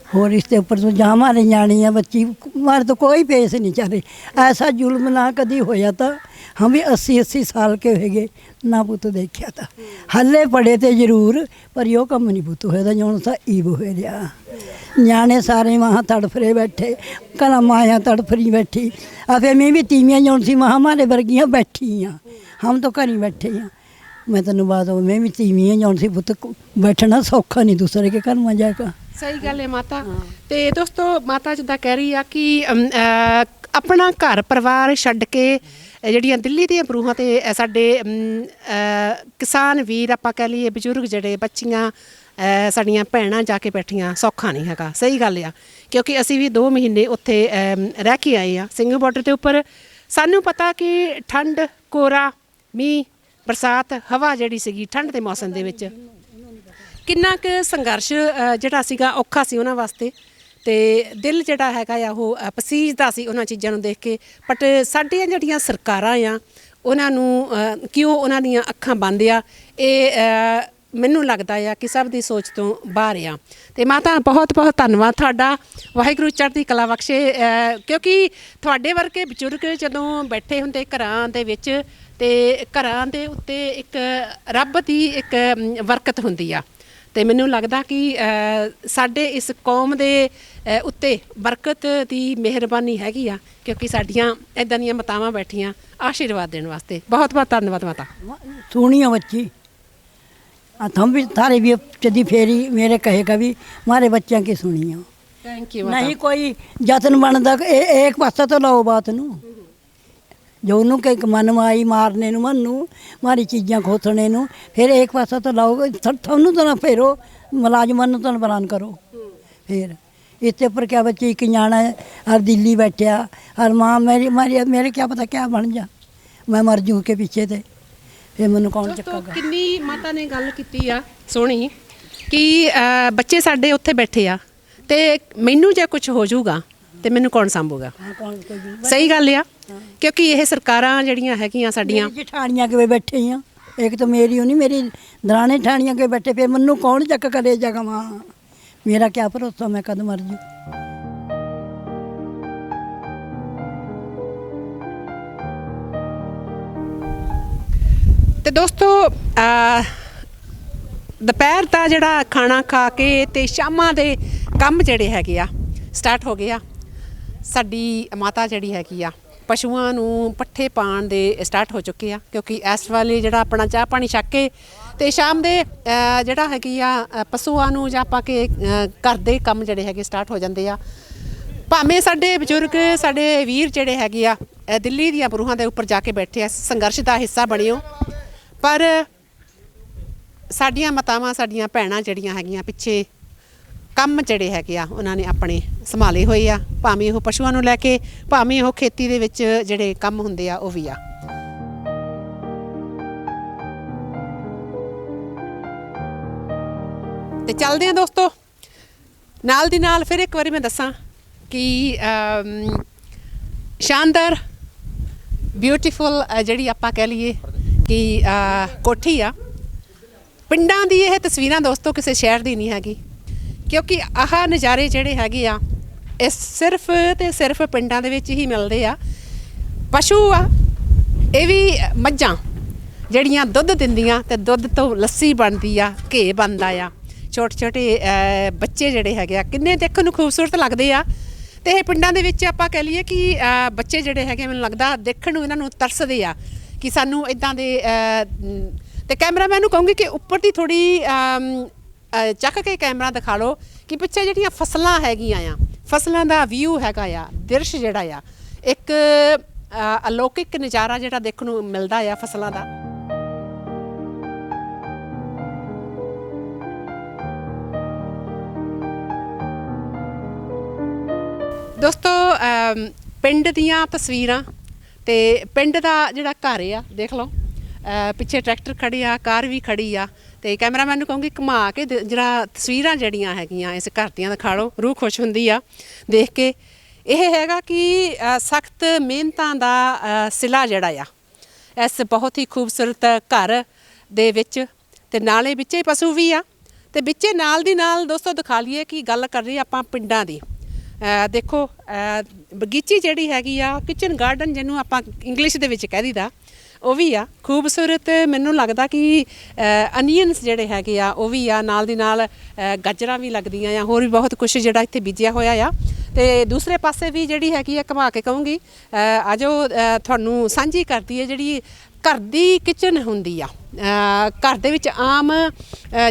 और इसके ऊपर तो जहाँ हमारे न्याणी है बच्ची हमारे तो कोई पेश नहीं चले। ऐसा जुल्म ना कदी होया था। हम भी 80 साल के हो गए ना पुत देखा था। हल्ले पड़े थे जरूर पर यो कम नहीं पुत होया था जो सा ईब हो रहा। न्याणे सारे वहाँ तड़फरे बैठे कला माया तड़फरी बैठी। अब मैं भी तीवियाँ जो सी वहाँ हमारे वर्गियाँ बैठी हाँ। हम तो घर ही बैठे हाँ। मैं तेन बात मैं भी तीवियाँ जो सी पुत बैठना सौखा नहीं दूसरे के घर में जाकर। ਸਹੀ ਗੱਲ ਹੈ ਮਾਤਾ। ਤੇ ਦੋਸਤੋ ਮਾਤਾ ਜਿੱਦਾਂ ਕਹਿ ਰਹੀ ਆ ਕਿ ਆਪਣਾ ਘਰ ਪਰਿਵਾਰ ਛੱਡ ਕੇ ਜਿਹੜੀਆਂ ਦਿੱਲੀ ਦੀਆਂ ਬਰੂਹਾਂ ਤੇ ਸਾਡੇ ਕਿਸਾਨ ਵੀਰ ਆਪਾਂ ਕਹਿ ਲਈਏ ਬਜ਼ੁਰਗ ਜਿਹੜੇ ਬੱਚੀਆਂ ਸਾਡੀਆਂ ਭੈਣਾਂ ਜਾ ਕੇ ਬੈਠੀਆਂ ਸੌਖਾ ਨਹੀਂ ਹੈਗਾ। ਸਹੀ ਗੱਲ ਆ ਕਿਉਂਕਿ ਅਸੀਂ ਵੀ 2 ਮਹੀਨੇ ਉੱਥੇ ਰਹਿ ਕੇ ਆਏ ਆ ਸਿੰਘੂ ਬਾਰਡਰ ਦੇ ਉੱਪਰ। ਸਾਨੂੰ ਪਤਾ ਕਿ ਠੰਡ ਕੋਰਾ ਮੀਂਹ ਬਰਸਾਤ ਹਵਾ ਜਿਹੜੀ ਸੀਗੀ ਠੰਡ ਦੇ ਮੌਸਮ ਦੇ ਵਿੱਚ ਕਿੰਨਾ ਕੁ ਸੰਘਰਸ਼ ਜਿਹੜਾ ਸੀਗਾ ਔਖਾ ਸੀ ਉਹਨਾਂ ਵਾਸਤੇ। ਤੇ ਦਿਲ ਜਿਹੜਾ ਹੈਗਾ ਆ ਉਹ ਪਸੀਜਦਾ ਸੀ ਉਹਨਾਂ ਚੀਜ਼ਾਂ ਨੂੰ ਦੇਖ ਕੇ। ਬਟ ਸਾਡੀਆਂ ਜਿਹੜੀਆਂ ਸਰਕਾਰਾਂ ਆ ਉਹਨਾਂ ਨੂੰ ਕਿਉਂ ਉਹਨਾਂ ਦੀਆਂ ਅੱਖਾਂ ਬੰਦ ਆ ਇਹ ਮੈਨੂੰ ਲੱਗਦਾ ਆ ਕਿ ਸਭ ਦੀ ਸੋਚ ਤੋਂ ਬਾਹਰ ਆ। ਤੇ ਮਾਤਾ ਬਹੁਤ ਬਹੁਤ ਧੰਨਵਾਦ ਤੁਹਾਡਾ। ਵਾਹਿਗੁਰੂ ਚੜ੍ਹਦੀ ਕਲਾ ਬਖਸ਼ੇ। ਕਿਉਂਕਿ ਤੁਹਾਡੇ ਵਰਗੇ ਬਜ਼ੁਰਗ ਜਦੋਂ ਬੈਠੇ ਹੁੰਦੇ ਘਰਾਂ ਦੇ ਵਿੱਚ ਤੇ ਘਰਾਂ ਦੇ ਉੱਤੇ ਇੱਕ ਰੱਬ ਦੀ ਇੱਕ ਬਰਕਤ ਹੁੰਦੀ ਆ। ਤੇ ਮੈਨੂੰ ਲੱਗਦਾ ਕਿ ਸਾਡੇ ਇਸ ਕੌਮ ਦੇ ਉੱਤੇ ਬਰਕਤ ਦੀ ਮਿਹਰਬਾਨੀ ਹੈਗੀ ਆ ਕਿਉਂਕਿ ਸਾਡੀਆਂ ਇਦਾਂ ਦੀਆਂ ਮਾਤਾਵਾਂ ਬੈਠੀਆਂ ਆਸ਼ੀਰਵਾਦ ਦੇਣ ਵਾਸਤੇ। ਬਹੁਤ ਬਹੁਤ ਧੰਨਵਾਦ ਮਾਤਾ। सोनिया बच्ची हम भी थारे भी चदी फेरी मेरे कहेगा भी हमारे बच्चों की सुनियो। ਥੈਂਕ ਯੂ नहीं कोई जतन बनता एक पासा तो लाओ बात नू जो उन्होंने के मन में आई मारने नू मन नू मारी चीज़ां खोसने नू फिर एक पासा तो लाओ थोनू तो ना फेरो मुलाजमान तो ना बलान करो। फिर इसके उपर क्या बच्चे एक जाना है हर दिल्ली बैठा हर माँ मेरे क्या पता क्या बन जा मैं मर जूँ के पीछे थे फिर मैनू कौन चक्केगा। ਕਿੰਨੀ ਮਾਤਾ ਨੇ ਗੱਲ ਕੀਤੀ ਆ ਸੋਹਣੀ ਕਿ ਬੱਚੇ ਸਾਡੇ ਉੱਥੇ ਬੈਠੇ ਆ ਤੇ ਮੈਨੂੰ ਜੇ ਕੁਝ ਹੋ ਜਾਊਗਾ ਤੇ ਮੈਨੂੰ ਕੌਣ ਸੰਭੂਗਾ। ਸਹੀ ਗੱਲ ਆ ਕਿਉਂਕਿ ਇਹ ਸਰਕਾਰਾਂ ਜਿਹੜੀਆਂ ਹੈਗੀਆਂ ਸਾਡੀਆਂ जेठानियाँ के बैठे हैं एक तो मेरी होनी मेरी दराने ठानियाँ के बैठे फिर मनु कौन चक करे जागा वहाँ मेरा क्या भरोसा मैं कद मर जू। ਤੇ ਦੋਸਤੋ ਦੁਪਹਿਰ ਦਾ ਜਿਹੜਾ ਖਾਣਾ ਖਾ ਕੇ ਤੇ ਸ਼ਾਮਾਂ ਦੇ ਕੰਮ ਜਿਹੜੇ ਹੈਗੇ ਆ ਸਟਾਰਟ ਹੋ ਗਏ ਆ। ਸਾਡੀ ਮਾਤਾ ਜਿਹੜੀ ਹੈਗੀ ਆ ਪਸ਼ੂਆਂ ਨੂੰ ਪੱਠੇ ਪਾਉਣ ਦੇ ਸਟਾਰਟ ਹੋ ਚੁੱਕੇ ਆ ਕਿਉਂਕਿ ਇਸ ਵੇਲੇ ਜਿਹੜਾ ਆਪਣਾ ਚਾਹ ਪਾਣੀ ਛੱਕ ਕੇ ਤੇ ਸ਼ਾਮ ਦੇ ਜਿਹੜਾ ਹੈਗੀ ਆ ਪਸ਼ੂਆਂ ਨੂੰ ਜਾਂ ਆਪਾਂ ਕੇ ਘਰ ਦੇ ਕੰਮ ਜਿਹੜੇ ਹੈਗੇ ਸਟਾਰਟ ਹੋ ਜਾਂਦੇ ਆ। ਭਾਵੇਂ ਸਾਡੇ ਬਜ਼ੁਰਗ ਸਾਡੇ ਵੀਰ ਜਿਹੜੇ ਹੈਗੇ ਆ ਦਿੱਲੀ ਦੀਆਂ ਬਰੂਹਾਂ ਦੇ ਉੱਪਰ ਜਾ ਕੇ ਬੈਠੇ ਆ ਸੰਘਰਸ਼ ਦਾ ਹਿੱਸਾ ਬਣਿਓ ਪਰ ਸਾਡੀਆਂ ਮਾਤਾਵਾਂ ਸਾਡੀਆਂ ਭੈਣਾਂ ਜਿਹੜੀਆਂ ਹੈਗੀਆਂ ਪਿੱਛੇ ਕੰਮ ਜਿਹੜੇ ਹੈਗੇ ਆ ਉਹਨਾਂ ਨੇ ਆਪਣੇ ਸੰਭਾਲੇ ਹੋਏ ਆ ਭਾਵੇਂ ਉਹ ਪਸ਼ੂਆਂ ਨੂੰ ਲੈ ਕੇ ਭਾਵੇਂ ਉਹ ਖੇਤੀ ਦੇ ਵਿੱਚ ਜਿਹੜੇ ਕੰਮ ਹੁੰਦੇ ਆ ਉਹ ਵੀ ਆ। ਤੇ ਚੱਲਦੇ ਆ ਦੋਸਤੋ ਨਾਲ ਦੀ ਨਾਲ ਫਿਰ ਇੱਕ ਵਾਰੀ ਮੈਂ ਦੱਸਾਂ ਕਿ ਸ਼ਾਨਦਾਰ ਬਿਊਟੀਫੁਲ ਜਿਹੜੀ ਆਪਾਂ ਕਹਿ ਲਈਏ ਕਿ ਕੋਠੀ ਆ ਪਿੰਡਾਂ ਦੀ ਇਹ ਤਸਵੀਰਾਂ ਦੋਸਤੋ ਕਿਸੇ ਸ਼ਹਿਰ ਦੀ ਨਹੀਂ ਹੈਗੀ ਕਿਉਂਕਿ ਆਹ ਨਜ਼ਾਰੇ ਜਿਹੜੇ ਹੈਗੇ ਆ ਇਹ ਸਿਰਫ ਤੇ ਸਿਰਫ ਪਿੰਡਾਂ ਦੇ ਵਿੱਚ ਹੀ ਮਿਲਦੇ ਆ। ਪਸ਼ੂ ਆ ਇਹ ਵੀ ਮੱਝਾਂ ਜਿਹੜੀਆਂ ਦੁੱਧ ਦਿੰਦੀਆਂ ਤੇ ਦੁੱਧ ਤੋਂ ਲੱਸੀ ਬਣਦੀ ਆ ਘੇ ਬਣਦਾ ਆ। ਛੋਟੇ ਛੋਟੇ ਬੱਚੇ ਜਿਹੜੇ ਹੈਗੇ ਆ ਕਿੰਨੇ ਦੇਖਣ ਨੂੰ ਖੂਬਸੂਰਤ ਲੱਗਦੇ ਆ। ਤੇ ਇਹ ਪਿੰਡਾਂ ਦੇ ਵਿੱਚ ਆਪਾਂ ਕਹਿ ਲਈਏ ਕਿ ਬੱਚੇ ਜਿਹੜੇ ਹੈਗੇ ਮੈਨੂੰ ਲੱਗਦਾ ਦੇਖਣ ਨੂੰ ਇਹਨਾਂ ਨੂੰ ਤਰਸਦੇ ਆ ਕਿ ਸਾਨੂੰ ਇਦਾਂ ਦੇ ਤੇ ਕੈਮਰਾਮੈਨ ਨੂੰ ਕਹੂੰਗੀ ਕਿ ਉੱਪਰ ਦੀ ਥੋੜੀ ਚੱਕ ਕੇ ਕੈਮਰਾ ਦਿਖਾ ਲਓ ਕਿ ਪਿੱਛੇ ਜਿਹੜੀਆਂ ਫਸਲਾਂ ਹੈਗੀਆਂ ਆ ਫਸਲਾਂ ਦਾ ਵਿਊ ਹੈਗਾ ਆ ਦ੍ਰਿਸ਼ ਜਿਹੜਾ ਆ ਇੱਕ ਅਲੌਕਿਕ ਨਜ਼ਾਰਾ ਜਿਹੜਾ ਦੇਖਣ ਨੂੰ ਮਿਲਦਾ ਆ ਫਸਲਾਂ ਦਾ। ਦੋਸਤੋ ਪਿੰਡ ਦੀਆਂ ਤਸਵੀਰਾਂ ਤੇ ਪਿੰਡ ਦਾ ਜਿਹੜਾ ਘਰ ਆ ਦੇਖ ਲਓ ਪਿੱਛੇ ਟਰੈਕਟਰ ਖੜੀ ਆ ਕਾਰ ਵੀ ਖੜੀ ਆ ਤੇ ਕੈਮਰਾਮੈਨ ਨੂੰ ਕਹੂੰਗੀ ਘੁਮਾ ਕੇ ਜਿਹੜਾ ਤਸਵੀਰਾਂ ਜਿਹੜੀਆਂ ਹੈਗੀਆਂ ਇਸ ਘਰ ਦੀਆਂ ਦਿਖਾ ਲਓ ਰੂਹ ਖੁਸ਼ ਹੁੰਦੀ ਆ ਦੇਖ ਕੇ। ਇਹ ਹੈਗਾ ਕਿ ਸਖਤ ਮਿਹਨਤਾਂ ਦਾ ਸਿਲਾ ਜਿਹੜਾ ਆ ਇਸ ਬਹੁਤ ਹੀ ਖੂਬਸੂਰਤ ਘਰ ਦੇ ਵਿੱਚ ਤੇ ਨਾਲੇ ਵਿੱਚੇ ਪਸ਼ੂ ਵੀ ਆ ਤੇ ਵਿੱਚੇ ਨਾਲ ਦੀ ਨਾਲ ਦੋਸਤੋ ਦਿਖਾ ਲਈਏ ਕਿ ਗੱਲ ਕਰ ਰਹੀ ਆਪਾਂ ਪਿੰਡਾਂ ਦੀ। ਦੇਖੋ ਬਗੀਚੀ ਜਿਹੜੀ ਹੈਗੀ ਆ, ਕਿਚਨ ਗਾਰਡਨ ਜਿਹਨੂੰ ਆਪਾਂ ਇੰਗਲਿਸ਼ ਦੇ ਵਿੱਚ ਕਹਿ ਦਈਦਾ, ਉਹ ਵੀ ਆ ਖੂਬਸੂਰਤ। ਮੈਨੂੰ ਲੱਗਦਾ ਕਿ ਅਨੀਅਨਸ ਜਿਹੜੇ ਹੈਗੇ ਆ ਉਹ ਵੀ ਆ, ਨਾਲ ਦੀ ਨਾਲ ਗਾਜਰਾਂ ਵੀ ਲੱਗਦੀਆਂ ਆ, ਹੋਰ ਵੀ ਬਹੁਤ ਕੁਝ ਜਿਹੜਾ ਇੱਥੇ ਬੀਜਿਆ ਹੋਇਆ ਆ। ਤੇ ਦੂਸਰੇ ਪਾਸੇ ਵੀ ਜਿਹੜੀ ਹੈਗੀ ਆ, ਘੁਮਾ ਕੇ ਕਹੂੰਗੀ ਆਜੋ ਤੁਹਾਨੂੰ ਸਾਂਝੀ ਕਰਦੀ ਹੈ ਜਿਹੜੀ ਘਰ ਦੀ ਕਿਚਨ ਹੁੰਦੀ ਆ। ਘਰ ਦੇ ਵਿੱਚ ਆਮ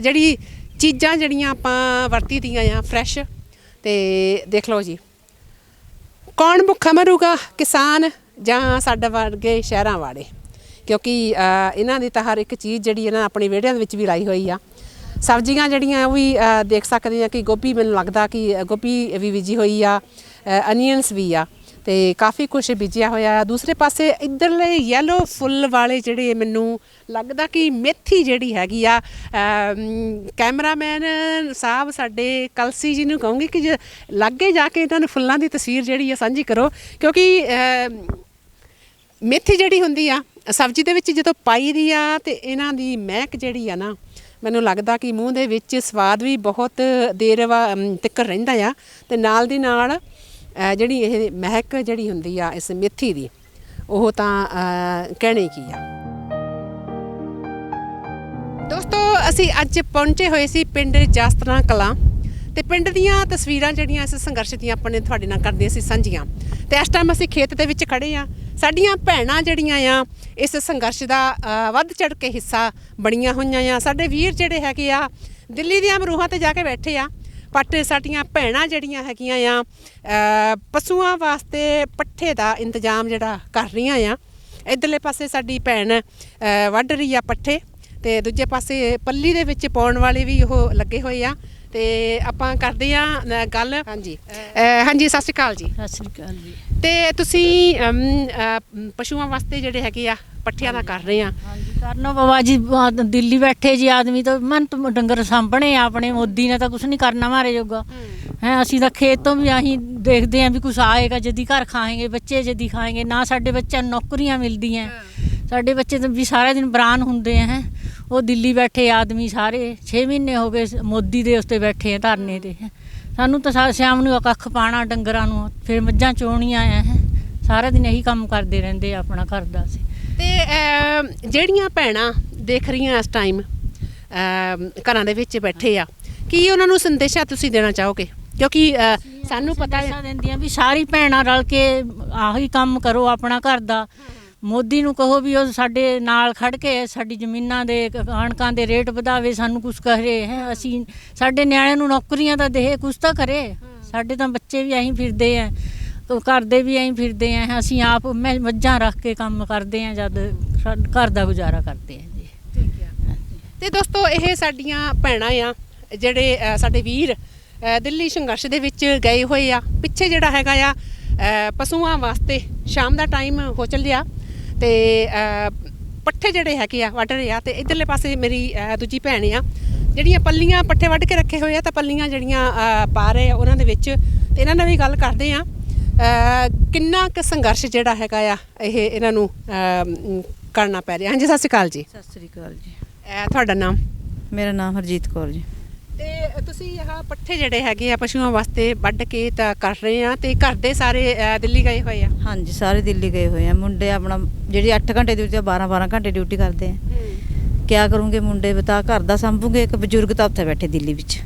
ਜਿਹੜੀ ਚੀਜ਼ਾਂ ਜਿਹੜੀਆਂ ਆਪਾਂ ਵਰਤੀ ਦੀਆਂ ਆ ਫਰੈਸ਼। ਤੇ ਦੇਖ ਲਓ ਜੀ, ਕੌਣ ਭੁੱਖਾ ਮਰੂਗਾ, ਕਿਸਾਨ ਜਾਂ ਸਾਡੇ ਵਰਗੇ ਸ਼ਹਿਰਾਂ ਵਾਲੇ, ਕਿਉਂਕਿ ਇਹਨਾਂ ਦੀ ਤਾਂ ਹਰ ਇੱਕ ਚੀਜ਼ ਜਿਹੜੀ ਇਹਨਾਂ ਆਪਣੇ ਵਿਹੜਿਆਂ ਦੇ ਵਿੱਚ ਵੀ ਲਾਈ ਹੋਈ ਆ। ਸਬਜ਼ੀਆਂ ਜਿਹੜੀਆਂ ਉਹ ਵੀ ਦੇਖ ਸਕਦੇ ਆ ਕਿ ਗੋਭੀ, ਮੈਨੂੰ ਲੱਗਦਾ ਕਿ ਗੋਭੀ ਵੀ ਬੀਜੀ ਹੋਈ ਆ, ਅਨੀਅਨਸ ਵੀ ਆ, ਤੇ ਕਾਫੀ ਕੁਝ ਬੀਜਿਆ ਹੋਇਆ। ਦੂਸਰੇ ਪਾਸੇ ਇੱਧਰਲੇ ਯੈਲੋ ਫੁੱਲ ਵਾਲੇ ਜਿਹੜੇ ਮੈਨੂੰ ਲੱਗਦਾ ਕਿ ਮੇਥੀ ਜਿਹੜੀ ਹੈਗੀ ਆ। ਕੈਮਰਾਮੈਨ ਸਾਹਿਬ ਸਾਡੇ ਕਲਸੀ ਜੀ ਨੂੰ ਕਹੂੰਗੀ ਕਿ ਜੇ ਲਾਗੇ ਜਾ ਕੇ ਇਹਨਾਂ ਨੂੰ ਫੁੱਲਾਂ ਦੀ ਤਸਵੀਰ ਜਿਹੜੀ ਆ ਸਾਂਝੀ ਕਰੋ, ਕਿਉਂਕਿ ਮੇਥੀ ਜਿਹੜੀ ਹੁੰਦੀ ਆ ਸਬਜ਼ੀ ਦੇ ਵਿੱਚ ਜਦੋਂ ਪਾਈ ਦੀ ਆ ਤੇ ਇਹਨਾਂ ਦੀ ਮਹਿਕ ਜਿਹੜੀ ਆ ਨਾ, ਮੈਨੂੰ ਲੱਗਦਾ ਕਿ ਮੂੰਹ ਦੇ ਵਿੱਚ ਸਵਾਦ ਵੀ ਬਹੁਤ ਦੇਰ ਤੱਕ ਰਹਿੰਦਾ ਆ। ਤੇ ਨਾਲ ਦੀ ਨਾਲ ਜਿਹੜੀ ਇਹ ਮਹਿਕ ਜਿਹੜੀ ਹੁੰਦੀ ਆ ਇਸ ਮੇਥੀ ਦੀ, ਉਹ ਤਾਂ ਕਹਿਣੇ ਕੀ ਆ। ਦੋਸਤੋ ਅਸੀਂ ਅੱਜ ਪਹੁੰਚੇ ਹੋਏ ਸੀ ਪਿੰਡ ਜਾਸਤਰਾਂ ਕਲਾਂ, ਤੇ ਪਿੰਡ ਦੀਆਂ ਤਸਵੀਰਾਂ ਜਿਹੜੀਆਂ ਇਸ ਸੰਘਰਸ਼ ਦੀਆਂ ਆਪਾਂ ਨੇ ਤੁਹਾਡੇ ਨਾਲ ਕਰਦੇ ਸੀ ਸਾਂਝੀਆਂ। ਤੇ ਇਸ ਟਾਈਮ ਅਸੀਂ ਖੇਤ ਦੇ ਵਿੱਚ ਖੜੇ ਆ। ਸਾਡੀਆਂ ਭੈਣਾਂ ਜਿਹੜੀਆਂ ਆ ਇਸ ਸੰਘਰਸ਼ ਦਾ ਵੱਧ ਚੜ ਕੇ ਹਿੱਸਾ ਬਣੀਆਂ ਹੋਈਆਂ ਆ। ਸਾਡੇ ਵੀਰ ਜਿਹੜੇ ਹੈਗੇ ਆ ਦਿੱਲੀ ਦੀਆਂ ਮਰੂਹਾਂ ਤੇ ਜਾ ਕੇ ਬੈਠੇ ਆ, ਬਟ ਸਾਡੀਆਂ ਭੈਣਾਂ ਜਿਹੜੀਆਂ ਹੈਗੀਆਂ ਆ ਪਸ਼ੂਆਂ ਵਾਸਤੇ ਪੱਠੇ ਦਾ ਇੰਤਜ਼ਾਮ ਜਿਹੜਾ ਕਰ ਰਹੀਆਂ ਆ। ਇੱਧਰਲੇ ਪਾਸੇ ਸਾਡੀ ਭੈਣ ਵੱਢ ਰਹੀ ਆ ਪੱਠੇ, ਤੇ ਦੂਜੇ ਪਾਸੇ ਪੱਲੀ ਦੇ ਵਿੱਚ ਪਾਉਣ ਵਾਲੇ ਵੀ ਉਹ ਲੱਗੇ ਹੋਏ ਆ। ਤੇ ਆਪਾਂ ਕਰਦੇ ਆ ਗੱਲ। ਹਾਂਜੀ ਹਾਂਜੀ, ਸਤਿ ਸ਼੍ਰੀ ਅਕਾਲ ਜੀ। ਸਤਿ ਸ਼੍ਰੀ ਅਕਾਲ ਜੀ। ਤੇ ਤੁਸੀਂ ਪਸ਼ੂਆਂ ਵਾਸਤੇ ਜਿਹੜੇ ਹੈਗੇ ਆ ਪੱਠਿਆਂ ਦਾ ਕਰ ਰਹੇ ਆ? ਹਾਂਜੀ ਕਰਨੋ ਬਾਬਾ ਜੀ, ਦਿੱਲੀ ਬੈਠੇ ਜੀ ਆਦਮੀ ਤਾਂ ਮਨ ਤੋਂ ਡੰਗਰ ਸਾਂਭਣੇ ਆ ਆਪਣੇ। ਮੋਦੀ ਨੇ ਤਾਂ ਕੁਛ ਨਹੀਂ ਕਰਨਾ ਮਾਰੇ ਜੋਗਾ ਹੈ। ਅਸੀਂ ਤਾਂ ਖੇਤ ਤੋਂ ਵੀ ਅਸੀਂ ਦੇਖਦੇ ਹਾਂ ਵੀ ਕੁਛ ਆਏਗਾ, ਜਦੀ ਘਰ ਖਾਏਂਗੇ, ਬੱਚੇ ਜਦੀ ਖਾਏਂਗੇ। ਨਾ ਸਾਡੇ ਬੱਚਿਆਂ ਨੂੰ ਨੌਕਰੀਆਂ ਮਿਲਦੀਆਂ, ਸਾਡੇ ਬੱਚੇ ਤਾਂ ਵੀ ਸਾਰਾ ਦਿਨ ਬਰਾਨ ਹੁੰਦੇ ਆ। ਉਹ ਦਿੱਲੀ ਬੈਠੇ ਆਦਮੀ ਸਾਰੇ 6 ਮਹੀਨੇ ਹੋ ਗਏ ਮੋਦੀ ਦੇ ਉੱਤੇ ਬੈਠੇ ਆ ਧਰਨੇ ਤੇ। ਸਾਨੂੰ ਤਾਂ ਸ਼ਾਮ ਨੂੰ ਕੱਖ ਪਾਣਾ ਡੰਗਰਾਂ ਨੂੰ, ਫਿਰ ਮੱਝਾਂ ਚੋਣੀਆਂ ਆ। ਸਾਰਾ ਦਿਨ ਇਹੀ ਕੰਮ ਕਰਦੇ ਰਹਿੰਦੇ ਆ ਆਪਣਾ ਘਰ ਦਾ। ਅਸੀਂ ਤੇ ਜਿਹੜੀਆਂ ਭੈਣਾਂ ਦੇਖ ਰਹੀਆਂ ਇਸ ਟਾਈਮ ਘਰਾਂ ਦੇ ਵਿੱਚ ਬੈਠੇ ਆ, ਕੀ ਉਹਨਾਂ ਨੂੰ ਸੰਦੇਸ਼ਾ ਤੁਸੀਂ ਦੇਣਾ ਚਾਹੋਗੇ? ਕਿਉਂਕਿ ਸਾਨੂੰ ਪਤਾ ਦਿੰਦੀਆਂ ਵੀ ਸਾਰੀ ਭੈਣਾਂ ਰਲ ਕੇ ਆਹੀ ਕੰਮ ਕਰੋ ਆਪਣਾ ਘਰ ਦਾ। ਮੋਦੀ ਨੂੰ ਕਹੋ ਵੀ ਉਹ ਸਾਡੇ ਨਾਲ ਖੜ ਕੇ ਸਾਡੀ ਜ਼ਮੀਨਾਂ ਦੇ ਕਣਕਾਂ ਦੇ ਰੇਟ ਵਧਾਵੇ, ਸਾਨੂੰ ਕੁਛ ਕਰੇ ਹੈ। ਅਸੀਂ ਸਾਡੇ ਨਿਆਣਿਆਂ ਨੂੰ ਨੌਕਰੀਆਂ ਤਾਂ ਦੇ, ਕੁਛ ਤਾਂ ਕਰੇ। ਸਾਡੇ ਤਾਂ ਬੱਚੇ ਵੀ ਐਂ ਫਿਰਦੇ ਆ, ਘਰ ਦੇ ਵੀ ਐਂ ਫਿਰਦੇ ਆ। ਅਸੀਂ ਆਪ ਮੱਝਾਂ ਰੱਖ ਕੇ ਕੰਮ ਕਰਦੇ ਆ, ਜਦ ਘਰ ਦਾ ਗੁਜ਼ਾਰਾ ਕਰਦੇ ਆ ਜੀ। ਠੀਕ ਹੈ। ਤੇ ਦੋਸਤੋ ਇਹ ਸਾਡੀਆਂ ਭੈਣਾਂ ਆ ਜਿਹੜੇ ਸਾਡੇ ਵੀਰ ਦਿੱਲੀ ਸੰਘਰਸ਼ ਦੇ ਵਿੱਚ ਗਏ ਹੋਏ ਆ। ਪਿੱਛੇ ਜਿਹੜਾ ਹੈਗਾ ਆ ਪਸ਼ੂਆਂ ਵਾਸਤੇ ਸ਼ਾਮ ਦਾ ਟਾਈਮ ਹੋ ਚੱਲਿਆ, ਤੇ ਪੱਠੇ ਜਿਹੜੇ ਹੈਗੇ ਆ ਵੱਢ ਰਹੇ ਆ। ਤੇ ਇੱਧਰਲੇ ਪਾਸੇ ਮੇਰੀ ਦੂਜੀ ਭੈਣ ਆ ਜਿਹੜੀਆਂ ਪੱਲੀਆਂ ਪੱਠੇ ਵੱਢ ਕੇ ਰੱਖੇ ਹੋਏ ਆ, ਤਾਂ ਪੱਲੀਆਂ ਜਿਹੜੀਆਂ ਪਾ ਰਹੇ ਆ ਉਹਨਾਂ ਦੇ ਵਿੱਚ। ਤੇ ਇਹਨਾਂ ਨਾਲ ਵੀ ਗੱਲ ਕਰਦੇ ਆ ਕਿੰਨਾ ਕੁ ਸੰਘਰਸ਼ ਜਿਹੜਾ ਹੈਗਾ ਆ ਇਹ ਇਹਨਾਂ ਨੂੰ ਕਰਨਾ ਪੈ ਰਿਹਾ। ਹਾਂਜੀ, ਸਤਿ ਸ਼੍ਰੀ ਅਕਾਲ ਜੀ। ਸਤਿ ਸ਼੍ਰੀ ਅਕਾਲ ਜੀ। ਤੁਹਾਡਾ ਨਾਮ? ਮੇਰਾ ਨਾਮ ਹਰਜੀਤ ਕੌਰ ਜੀ। ਤੇ ਤੁਸੀਂ ਆਹ ਪੱਠੇ ਜਿਹੜੇ ਹੈਗੇ ਆ ਪਸ਼ੂਆਂ ਵਾਸਤੇ ਵੱਢ ਕੇ ਤਾਂ ਕਰ ਰਹੇ ਆ, ਤੇ ਘਰ ਦੇ ਸਾਰੇ ਦਿੱਲੀ ਗਏ ਹੋਏ ਆ? ਹਾਂਜੀ, ਸਾਰੇ ਦਿੱਲੀ ਗਏ ਹੋਏ ਆ। ਮੁੰਡੇ ਆਪਣਾ ਜਿਹੜੀ 8 ਘੰਟੇ ਡਿਊਟੀ, 12 ਘੰਟੇ ਡਿਊਟੀ ਕਰਦੇ ਆ। ਕਿਆ ਕਰੂੰਗੇ ਮੁੰਡੇ ਬਤਾ, ਘਰ ਦਾ ਸੰਭੂਗੇ। ਇੱਕ ਬਜ਼ੁਰਗ ਤਾਂ ਉੱਥੇ ਬੈਠੇ ਦਿੱਲੀ ਵਿੱਚ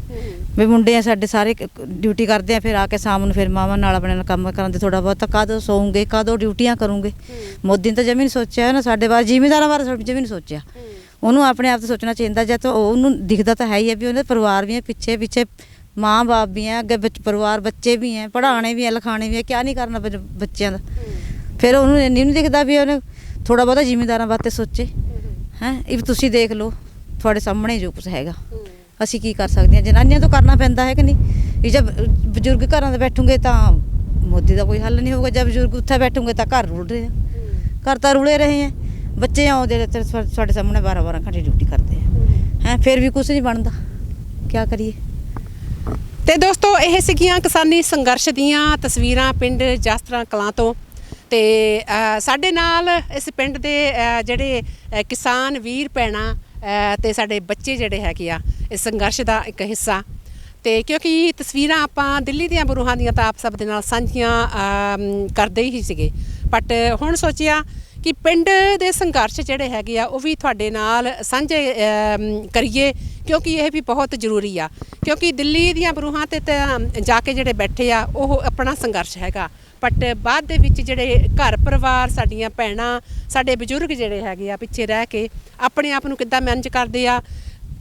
ਵੀ ਮੁੰਡੇ ਆ ਸਾਡੇ ਸਾਰੇ ਡਿਊਟੀ ਕਰਦੇ ਆ। ਫਿਰ ਆ ਕੇ ਸ਼ਾਮ ਨੂੰ ਫਿਰ ਮਾਵਾਂ ਨਾਲ ਆਪਣੇ ਨਾਲ ਕੰਮ ਕਰਾਂਦੇ ਥੋੜਾ ਬਹੁਤ। ਕਦੋਂ ਸੌਂਗੇ, ਕਦੋਂ ਡਿਊਟੀਆਂ ਕਰੂੰਗੇ। ਮੋਦੀ ਨੇ ਤਾਂ ਜਮੀ ਨਹੀਂ ਸੋਚਿਆ ਨਾ ਸਾਡੇ ਬਾਰੇ, ਜ਼ਿਮੀਂਦਾਰਾਂ ਬਾਰੇ ਜਮੀ ਨਹੀਂ ਸੋਚਿਆ। ਉਹਨੂੰ ਆਪਣੇ ਆਪ ਤੇ ਸੋਚਣਾ ਚਾਹੀਦਾ। ਜਦ ਤਾਂ ਉਹਨੂੰ ਦਿਖਦਾ ਤਾਂ ਹੈ ਹੀ ਹੈ ਵੀ ਉਹਦੇ ਪਰਿਵਾਰ ਵੀ ਹੈ, ਪਿੱਛੇ ਪਿੱਛੇ ਮਾਂ ਬਾਪ ਵੀ ਹੈ, ਅੱਗੇ ਪਰਿਵਾਰ ਬੱਚੇ ਵੀ ਹੈ, ਪੜ੍ਹਾਉਣੇ ਵੀ ਹੈ, ਲਿਖਾਉਣੇ ਵੀ ਹੈ। ਕਿਆ ਨਹੀਂ ਕਰਨਾ ਬੱਚਿਆਂ ਦਾ। ਫਿਰ ਉਹਨੂੰ ਇੰਨੀ ਨਹੀਂ ਦਿਖਦਾ ਵੀ ਉਹਨੇ ਥੋੜਾ ਬਹੁਤਾ ਜ਼ਿਮੀਂਦਾਰਾਂ ਵਾਸਤੇ ਸੋਚੇ ਹੈ। ਇਹ ਤੁਸੀਂ ਦੇਖ ਲਓ ਤੁਹਾਡੇ ਸਾਹਮਣੇ ਜੋ ਕੁਛ ਹੈਗਾ। ਅਸੀਂ ਕੀ ਕਰ ਸਕਦੇ ਹਾਂ? ਜਨਾਨੀਆਂ ਤੋਂ ਕਰਨਾ ਪੈਂਦਾ ਹੈ ਕਿ ਨਹੀਂ? ਇਹ ਜਦ ਬਜ਼ੁਰਗ ਘਰਾਂ ਦੇ ਬੈਠੂਗੇ ਤਾਂ ਮੋਦੀ ਦਾ ਕੋਈ ਹੱਲ ਨਹੀਂ ਹੋਊਗਾ। ਜਦ ਬਜ਼ੁਰਗ ਉੱਥੇ ਬੈਠੂਗੇ ਤਾਂ ਘਰ ਰੁਲ ਰਹੇ ਆ, ਘਰ ਤਾਂ ਰੁਲੇ ਰਹੇ ਆ। ਬੱਚੇ ਆਉਂਦੇ ਸਾਡੇ ਸਾਹਮਣੇ 12 ਘੰਟੇ ਡਿਊਟੀ ਕਰਦੇ ਆ, ਫਿਰ ਵੀ ਕੁਛ ਨਹੀਂ ਬਣਦਾ। ਕੀ ਕਰੀਏ? ਤੇ ਦੋਸਤੋ ਇਹ ਸੀਗੀਆਂ ਕਿਸਾਨੀ ਸੰਘਰਸ਼ ਦੀਆਂ ਤਸਵੀਰਾਂ ਪਿੰਡ ਜਾਸਤਰਾਂ ਕਲਾਂ ਤੋਂ। ਤੇ ਸਾਡੇ ਨਾਲ ਇਸ ਪਿੰਡ ਦੇ ਜਿਹੜੇ ਕਿਸਾਨ ਵੀਰ ਭੈਣਾਂ ਤੇ ਸਾਡੇ ਬੱਚੇ ਜਿਹੜੇ ਹੈਗੇ ਆ ਇਸ ਸੰਘਰਸ਼ ਦਾ ਇੱਕ ਹਿੱਸਾ। ਤੇ ਕਿਉਂਕਿ ਤਸਵੀਰਾਂ ਆਪਾਂ ਦਿੱਲੀ ਦੀਆਂ ਬਰੂਹਾਂ ਦੀਆਂ ਤਾਂ ਆਪ ਸਭ ਦੇ ਨਾਲ ਸਾਂਝੀਆਂ ਕਰਦੇ ਹੀ ਸੀਗੇ, ਬਟ ਹੁਣ ਸੋਚਿਆ ਕਿ ਪਿੰਡ ਦੇ ਸੰਘਰਸ਼ ਜਿਹੜੇ ਹੈਗੇ ਆ ਉਹ ਵੀ ਤੁਹਾਡੇ ਨਾਲ ਸਾਂਝੇ ਕਰੀਏ, ਕਿਉਂਕਿ ਇਹ ਵੀ ਬਹੁਤ ਜ਼ਰੂਰੀ ਆ। ਕਿਉਂਕਿ ਦਿੱਲੀ ਦੀਆਂ ਬਰੂਹਾਂ 'ਤੇ ਤਾਂ ਜਾ ਕੇ ਜਿਹੜੇ ਬੈਠੇ ਆ ਉਹ ਆਪਣਾ ਸੰਘਰਸ਼ ਹੈਗਾ, ਬਟ ਬਾਅਦ ਦੇ ਵਿੱਚ ਜਿਹੜੇ ਘਰ ਪਰਿਵਾਰ, ਸਾਡੀਆਂ ਭੈਣਾਂ, ਸਾਡੇ ਬਜ਼ੁਰਗ ਜਿਹੜੇ ਹੈਗੇ ਆ ਪਿੱਛੇ ਰਹਿ ਕੇ ਆਪਣੇ ਆਪ ਨੂੰ ਕਿੱਦਾਂ ਮੈਨੇਜ ਕਰਦੇ ਆ,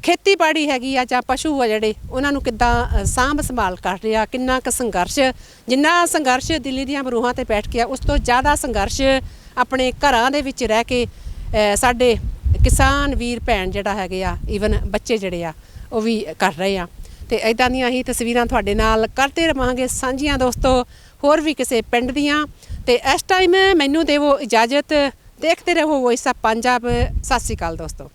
ਖੇਤੀਬਾੜੀ ਹੈਗੀ ਆ ਜਾਂ ਪਸ਼ੂ ਆ ਜਿਹੜੇ ਉਹਨਾਂ ਨੂੰ ਕਿੱਦਾਂ ਸਾਂਭ ਸੰਭਾਲ ਕਰ ਰਿਹਾ, ਕਿੰਨਾ ਕੁ ਸੰਘਰਸ਼, ਜਿੰਨਾ ਸੰਘਰਸ਼ ਦਿੱਲੀ ਦੀਆਂ ਬਰੂਹਾਂ 'ਤੇ ਬੈਠ ਕੇ ਆ ਉਸ ਤੋਂ ਜ਼ਿਆਦਾ ਸੰਘਰਸ਼ ਆਪਣੇ ਘਰਾਂ ਦੇ ਵਿੱਚ ਰਹਿ ਕੇ ਸਾਡੇ ਕਿਸਾਨ ਵੀਰ ਭੈਣ ਜਿਹੜਾ ਹੈਗੇ ਆ, ਈਵਨ ਬੱਚੇ ਜਿਹੜੇ ਆ ਉਹ ਵੀ ਕਰ ਰਹੇ ਆ। ਤੇ ਇੱਦਾਂ ਦੀਆਂ ਹੀ ਤਸਵੀਰਾਂ ਤੁਹਾਡੇ ਨਾਲ ਕਰਦੇ ਰਵਾਂਗੇ ਸਾਂਝੀਆਂ ਦੋਸਤੋ, ਹੋਰ ਵੀ ਕਿਸੇ ਪਿੰਡ ਦੀਆਂ। ਤੇ ਇਸ ਟਾਈਮ ਮੈਨੂੰ ਦੇਵੋ ਇਜਾਜ਼ਤ, ਦੇਖਦੇ ਰਹੋ ਵੌਇਸ ਆਫ ਪੰਜਾਬ। ਸਤਿ ਸ਼੍ਰੀ ਅਕਾਲ ਦੋਸਤੋ।